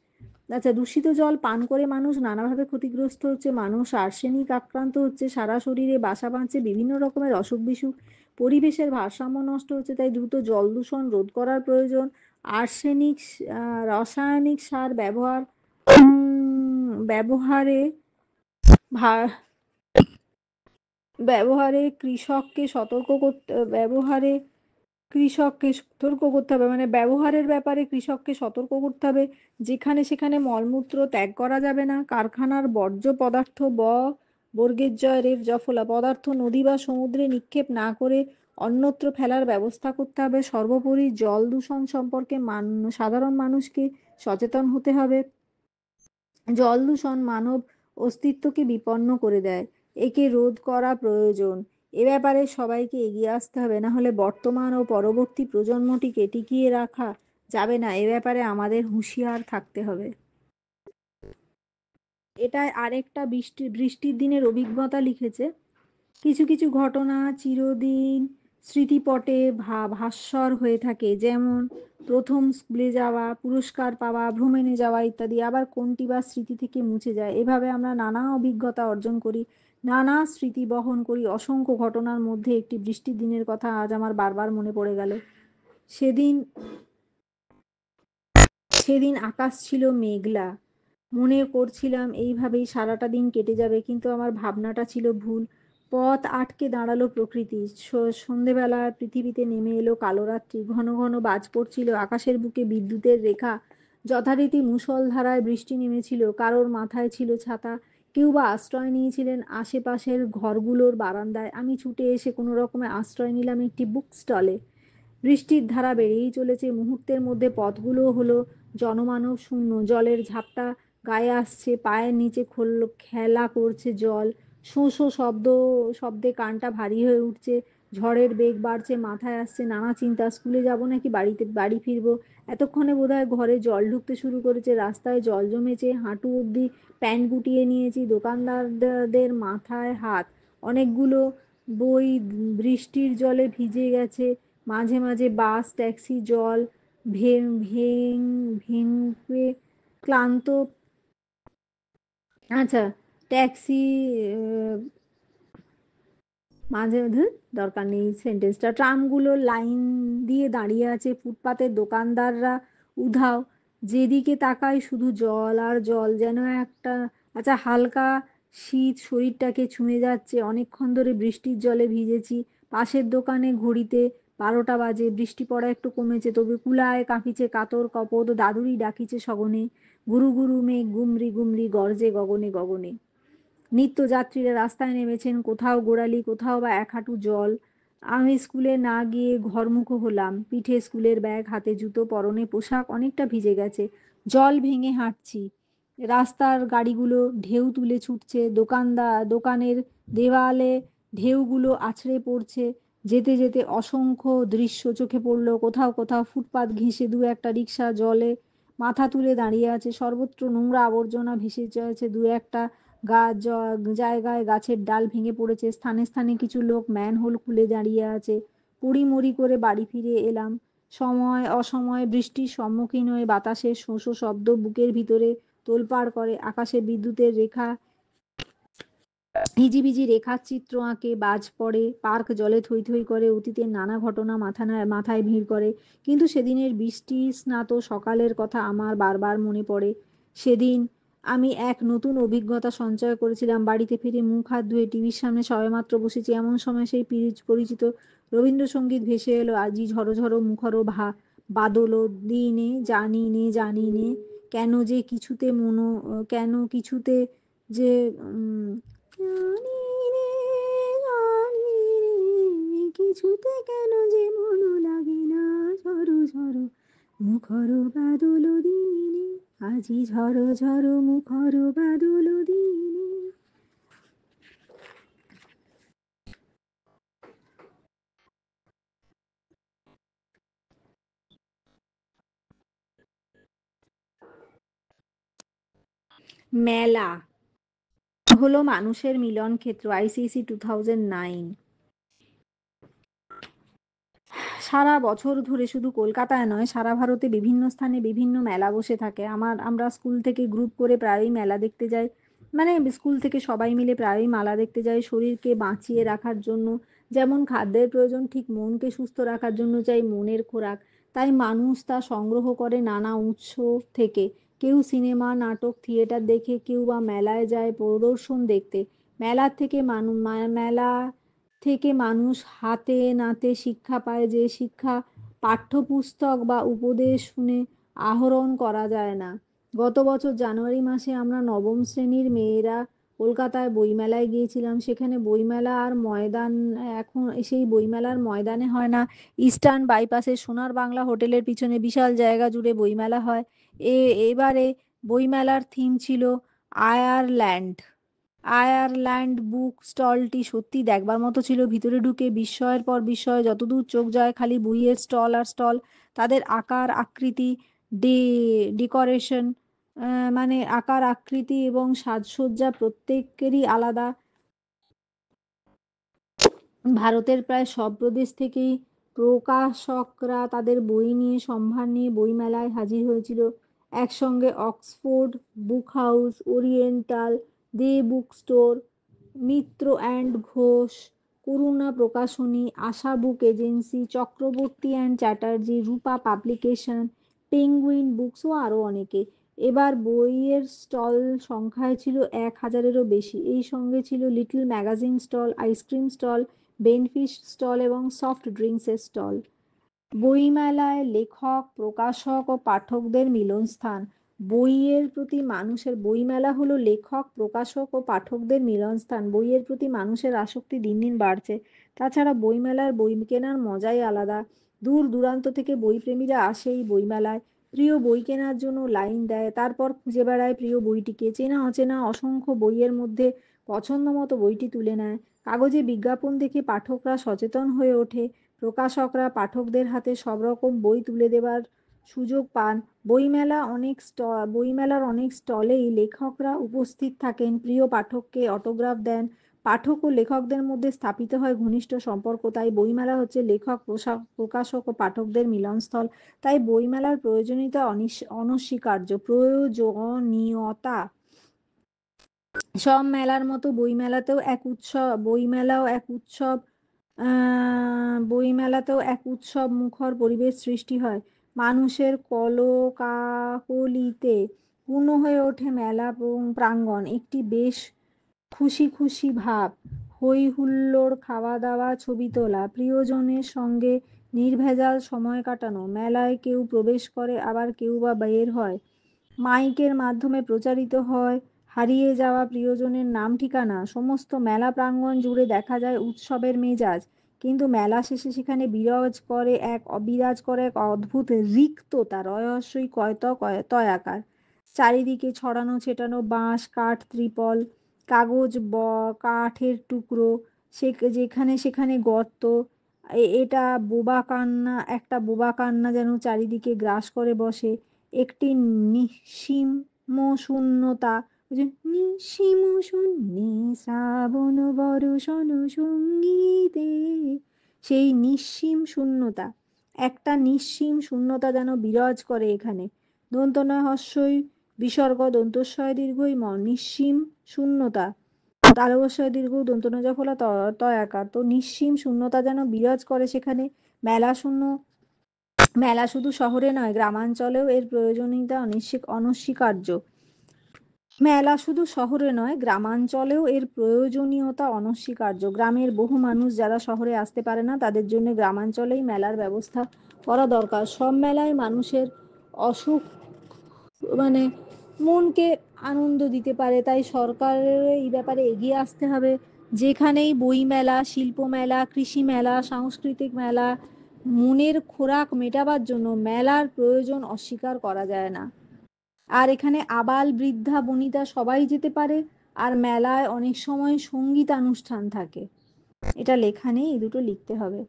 আচ্ছা, দূষিত জল পান করে মানুষ নানাভাবে ক্ষতিগ্রস্ত হচ্ছে। মানুষ আর্সেনিক আক্রান্ত হচ্ছে, সারা শরীরে বাসা বাঁধছে বিভিন্ন রকমের অসুখ বিসুখ। পরিবেশের ভারসাম্য নষ্ট হচ্ছে, তাই দ্রুত জল দূষণ রোধ করার প্রয়োজন। আর্সেনিক রাসায়নিক সার ব্যবহারে ভা- ব্যবহারে কৃষককে সতর্ক করতে ব্যবহারে কৃষককে সতর্ক করতে হবে, মানে ব্যবহারের ব্যাপারে কৃষককে সতর্ক করতে হবে। যেখানে সেখানে মলমূত্র ত্যাগ করা যাবে না। কারখানার বর্জ্য পদার্থ বর্গের জয় রের জফলা পদার্থ নদী বা সমুদ্রে নিক্ষেপ না করে অন্যত্র ফেলার ব্যবস্থা করতে হবে। সর্বোপরি জল দূষণ সম্পর্কে সাধারণ মানুষকে সচেতন হতে হবে। জল দূষণ মানব অস্তিত্বকে বিপন্ন করে দেয়, একে রোধ করা প্রয়োজন। এ ব্যাপারে সবাইকে এগিয়ে আসতে হবে, না হলে বর্তমান ও পরবর্তী প্রজন্মটিকে টিকিয়ে রাখা যাবে না। এ ব্যাপারে আমাদের হুঁশিয়ার থাকতে হবে। এটা আরেকটা বৃষ্টির দিনের অভিজ্ঞতা লিখেছে। কিছু কিছু ঘটনা চিরদিন স্মৃতিপটে ভাস্বর হয়ে থাকে, যেমন প্রথম স্কুলে যাওয়া, পুরস্কার পাওয়া, ভ্রমণে যাওয়া ইত্যাদি। আবার কোনটি বা স্মৃতি থেকে মুছে যায়। এভাবে আমরা নানা অভিজ্ঞতা অর্জন করি, নানা স্মৃতি বহন করি। অসংখ্য ঘটনার মধ্যে একটি বৃষ্টির দিনের কথা আজ আমার বারবার মনে পড়ে গেল। সেদিন সেদিন আকাশ ছিল মেঘলা। মনে করছিলাম এইভাবেই সারাটা দিন কেটে যাবে, কিন্তু আমার ভাবনাটা ছিল ভুল। পথ আটকে দাঁড়ালো প্রকৃতি। সন্ধেবেলায় পৃথিবীতে নেমে এলো কালো রাত্রি। ঘন ঘন বাজ পড়ছিল, আকাশের বুকে বিদ্যুতের রেখা। যথারীতি মুষলধারায় বৃষ্টি নেমেছিল। কারোর মাথায় ছিল ছাতা, কেউ বা আশ্রয় নিয়েছিলেন আশেপাশের ঘরগুলোর বারান্দায়। আমি ছুটে এসে কোনো রকমে আশ্রয় নিলাম একটি বুক স্টলে। বৃষ্টির ধারা বেড়েই চলেছে। মুহূর্তের মধ্যে পথগুলো হলো জনমানব শূন্য। জলের ঝাপটা গায়ে আসছে, পায়ের নিচে খেলা করছে জল। শোঁ শোঁ শব্দে কানটা ভারী হয়ে উঠছে। ঝড়ের বেগ বাড়ছে, মাথায় আসছে নানা চিন্তা। স্কুলে যাব নাকি বাড়ি ফিরবো। এতক্ষণে বোধহয় ঘরে জল ঢুকতে শুরু করেছে। রাস্তায় জল জমেছে, হাঁটু অবধি প্যান্ট গুটিয়ে নিয়েছি। দোকানদারদের মাথায় হাত। অনেকগুলো বই বৃষ্টির জলে ভিজে গেছে। মাঝে মাঝে বাস ট্যাক্সি জল ভেঙে ক্লান্ত। আচ্ছা, ট্যাক্সি মাঝে দরকার নেই সেন্টেন্সটা। ট্রামগুলো লাইন দিয়ে দাঁড়িয়ে আছে, ফুটপাতের দোকানদাররা উধাও। যেদিকে তাকাই শুধু জল আর জল, যেন একটা। আচ্ছা, হালকা শীত শরীরটাকে ছুঁয়ে যাচ্ছে। অনেকক্ষণ ধরে বৃষ্টির জলে ভিজেছি। পাশের দোকানে ঘড়িতে 12টা বাজে। বৃষ্টি পড়া একটু কমেছে, তবে কুলায় কাঁপিছে কাতর কপোত। দাদুরি ডাকিছে সগনে, গুরু গুরু মেঘ গুমরি গুমরি গর্জে গগনে গগনে। নিত্যযাত্রীরা রাস্তায় নেমেছেন, কোথাও গোড়ালি, কোথাও বা এক হাঁটু জল। আমি স্কুলে না গিয়ে ঘরমুখো হলাম। পিঠে স্কুলের ব্যাগ, হাতে জুতো, পরনে পোশাক অনেকটা ভিজে গেছে। জল ভেঙে হাঁটছি। রাস্তার গাড়িগুলো ঢেউ তুলে ছুটছে। দোকানের দেওয়ালে ঢেউগুলো আছড়ে পড়ছে। যেতে যেতে অসংখ্য দৃশ্য চোখে পড়লো। কোথাও কোথাও ফুটপাত ঘেঁষে দু একটা রিক্সা জলে মাথা তুলে দাঁড়িয়ে আছে। সর্বত্র নোংরা আবর্জনা ভেসে চলেছে। দু একটা জায়গায় গাছের ডাল ভেঙে পড়েছে। স্থানে স্থানে কিছু লোক ম্যানহোল খুলে দাঁড়িয়ে আছে। পড়িমড়ি করে বাড়ি ফিরে এলাম। সময় অসময়ে বৃষ্টির সম্মুখীন হয়ে বাতাসের শোঁ শোঁ শব্দ বুকের ভিতরে তোলপাড় করে। আকাশে বিদ্যুতের রেখা হিজিবিজি রেখার চিত্র আঁকে। বাজ পড়ে, পার্ক জলে থই থই করে। অতীতের নানা ঘটনা মাথায় ভিড় করে। কিন্তু সেদিনের বৃষ্টি স্নাত সকালের কথা আমার বারবার মনে পড়ে। সেদিন আমি এক নতুন অভিজ্ঞতা সঞ্চয় করেছিলাম। বাড়িতে ফিরে মুখ হাত ধুয়ে টিভির সামনে সবেমাত্র বসেছি, এমন সময় সেই পরিচিত রবীন্দ্রসঙ্গীত ভেসে এলো। আজি ঝড়ো ঝড়ো মুখরো বাদল দিনে, জানি নে কেন যে কিছুতে কেন কিছুতে যে জানি রে, জানি রে, কিছুতে কেন যে মন লাগে না। ঝড়ো ঝড়ো মুখর বাদল দিনে, আজি ঝড়ো ঝড়ো মুখর বাদল দিনে। মেলা হলো মানুষের মিলন ক্ষেত্র। আইসিসি 2009। সারা বছর ধরে শুধু কলকাতায় নয়, সারা ভারতে বিভিন্ন স্থানে বিভিন্ন মেলা বসে থাকে। আমরা স্কুল থেকে গ্রুপ করে প্রায়ই মেলা দেখতে যাই। মানে স্কুল থেকে সবাই মিলে প্রায়ই মেলা দেখতে যাই। শরীরকে বাঁচিয়ে রাখার জন্য যেমন খাদ্যের প্রয়োজন, ঠিক মনকে সুস্থ রাখার জন্য চাই মনের খোরাক। তাই মানুষ তা সংগ্রহ করে নানা উৎস থেকে। কেউ সিনেমা নাটক থিয়েটার দেখে, কেউ বা মেলায় যায় প্রদর্শন দেখতে। মেলার থেকে মেলা থেকে মানুষ হাতে নাতে শিক্ষা পায়, যে শিক্ষা পাঠ্যপুস্তক বা উপদেশ শুনে আহরণ করা যায় না। গত বছর জানুয়ারি মাসে আমরা নবম শ্রেণীর মেয়েরা কলকাতায় বইমেলায় গিয়েছিলাম। সেখানে বইমেলা আর ময়দান, এখন সেই বইমেলার ময়দানে হয় না, ইস্টার্ন বাইপাসে সোনার বাংলা হোটেলের পিছনে বিশাল জায়গা জুড়ে বইমেলা হয়। এবারে বইমেলার থিম ছিল আয়ারল্যান্ড। আয়ারল্যান্ড বুক স্টলটি সত্যি দেখবার মতো ছিল। ভিতরে ঢুকে বিস্ময়ের পর বিস্ময়, যতদূর চোখ যায় খালি বইয়ের স্টল আর স্টল। তাদের আকার আকৃতি, ডেকোরেশন, মানে আকার আকৃতি এবং সাজসজ্জা প্রত্যেকেরই আলাদা। ভারতের প্রায় সব প্রদেশ থেকেই প্রকাশকরা তাদের বই নিয়ে, সম্ভার নিয়ে বইমেলায় হাজির হয়েছিল। একসঙ্গে Oxford book house, oriental, Dey book store, Mitra and Ghosh, Karuna Prakashani, Asha book agency, Chakraborty and Chatterjee, Rupa publication, Penguin books ও আরও অনেকে। এবার বইয়ের স্টল সংখ্যায় ছিল 1,000-এরও বেশি। এই সঙ্গে ছিল little magazine stall, ice cream stall, Benfish stall এবং সফট ড্রিঙ্কসের স্টল। বইমেলায় লেখক, প্রকাশক ও পাঠকদের মিলনস্থান। বইয়ের প্রতি মানুষের, বইমেলা হলো লেখক, প্রকাশক ও পাঠকদের মিলনস্থান। বইয়ের প্রতি মানুষের আসক্তি দিন দিন বাড়ছে। তাছাড়া বইমেলার বই কেনার মজাই আলাদা। দূর দূরান্ত থেকে বইপ্রেমীরা আসে এই বইমেলায়। প্রিয় বই কেনার জন্য লাইন দেয়, তারপর খুঁজে বেড়ায় প্রিয় বইটিকে। চেনা অচেনা অসংখ্য বইয়ের মধ্যে পছন্দ মতো বইটি তুলে নেয়। কাগজে বিজ্ঞাপন দেখে পাঠকরা সচেতন হয়ে ওঠে। প্রকাশকরা পাঠকদের হাতে সব রকম বই তুলে দেবার সুযোগ পান। বইমেলার অনেক স্টলেই লেখকরা উপস্থিত থাকেন, প্রিয় পাঠককে অটোগ্রাফ দেন। পাঠক ও লেখকদের মধ্যে স্থাপিত হয় ঘনিষ্ঠ সম্পর্ক। তাই বইমেলা হচ্ছে লেখক, প্রকাশক ও পাঠকদের মিলনস্থল। তাই বইমেলার প্রয়োজনীয়তা অনস্বীকার্য। প্রয়োজনীয়তা। সব মেলার মতো বইমেলাতেও এক উৎসব মুখর পরিবেশ সৃষ্টি হয়। মানুষের কলকাকলিতে পূর্ণ হয়ে ওঠে মেলা প্রাঙ্গণ। একটি বেশ খুশি খুশি ভাব, হই হুল্লোড়, খাওয়া দাওয়া, ছবি তোলা, প্রিয়জনের সঙ্গে নির্ভেজাল সময় কাটানো। মেলায় কেউ প্রবেশ করে, আবার কেউ বা বের হয়। মাইকের মাধ্যমে প্রচারিত হয় হারিয়ে যাওয়া প্রিয়জনের নাম ঠিকানা। সমস্ত মেলা প্রাঙ্গণ জুড়ে দেখা যায় উৎসবের মেজাজ। কিন্তু মেলা শেষে সেখানে বিরাজ করে এক অদ্ভুত রিক্ততা, রহস্যই তয়াকার। চারিদিকে ছড়ানো ছেটানো বাঁশ, কাঠ, ত্রিপল, কাগজ, কাঠের টুকরো, যেখানে সেখানে গর্ত। এটা একটা বোবা কান্না যেন চারিদিকে গ্রাস করে বসে। একটি নিঃসীম শূন্যতা, ওই যে নিঃসীম শূন্যে শ্রাবণ বর্ষণ সঙ্গীতে, সেই নিঃসীম শূন্যতা, একটা নিঃসীম শূন্যতা যেন বিরাজ করে এখানে। দন্তনয় হস্যই বিসর্গ দন্তস্বয় দীর্ঘই ম, নিঃসীম শূন্যতা। তালবস্যয় দীর্ঘ দন্তনয় ফলা তয়াকার। তো নিঃসীম শূন্যতা যেন বিরাজ করে সেখানে। মেলা শূন্য মেলা শুধু শহরে নয়, গ্রামাঞ্চলেও এর প্রয়োজনীয়তা অনস্বীকার্য। মেলা শুধু শহরে নয়, গ্রামাঞ্চলেও এর প্রয়োজনীয়তা অনস্বীকার্য। গ্রামের বহু মানুষ যারা শহরে আসতে পারে না, তাদের জন্য গ্রামাঞ্চলেই মেলার ব্যবস্থা করা দরকার। সব মেলায় মানুষের অসুখ, মানে মনকে আনন্দ দিতে পারে। তাই সরকারের এই ব্যাপারে এগিয়ে আসতে হবে। যেখানেই বই মেলা, শিল্প মেলা, কৃষি মেলা, সাংস্কৃতিক মেলা, মনের খোরাক মেটাবার জন্য মেলার প্রয়োজন অস্বীকার করা যায় না। আর এখানে আবাল বৃদ্ধা বনিতা সবাই যেতে পারে। আর মেলায় অনেক সময় সঙ্গীতানুষ্ঠান থাকে। এটা লেখা নেই, এই দুটো লিখতে হবে।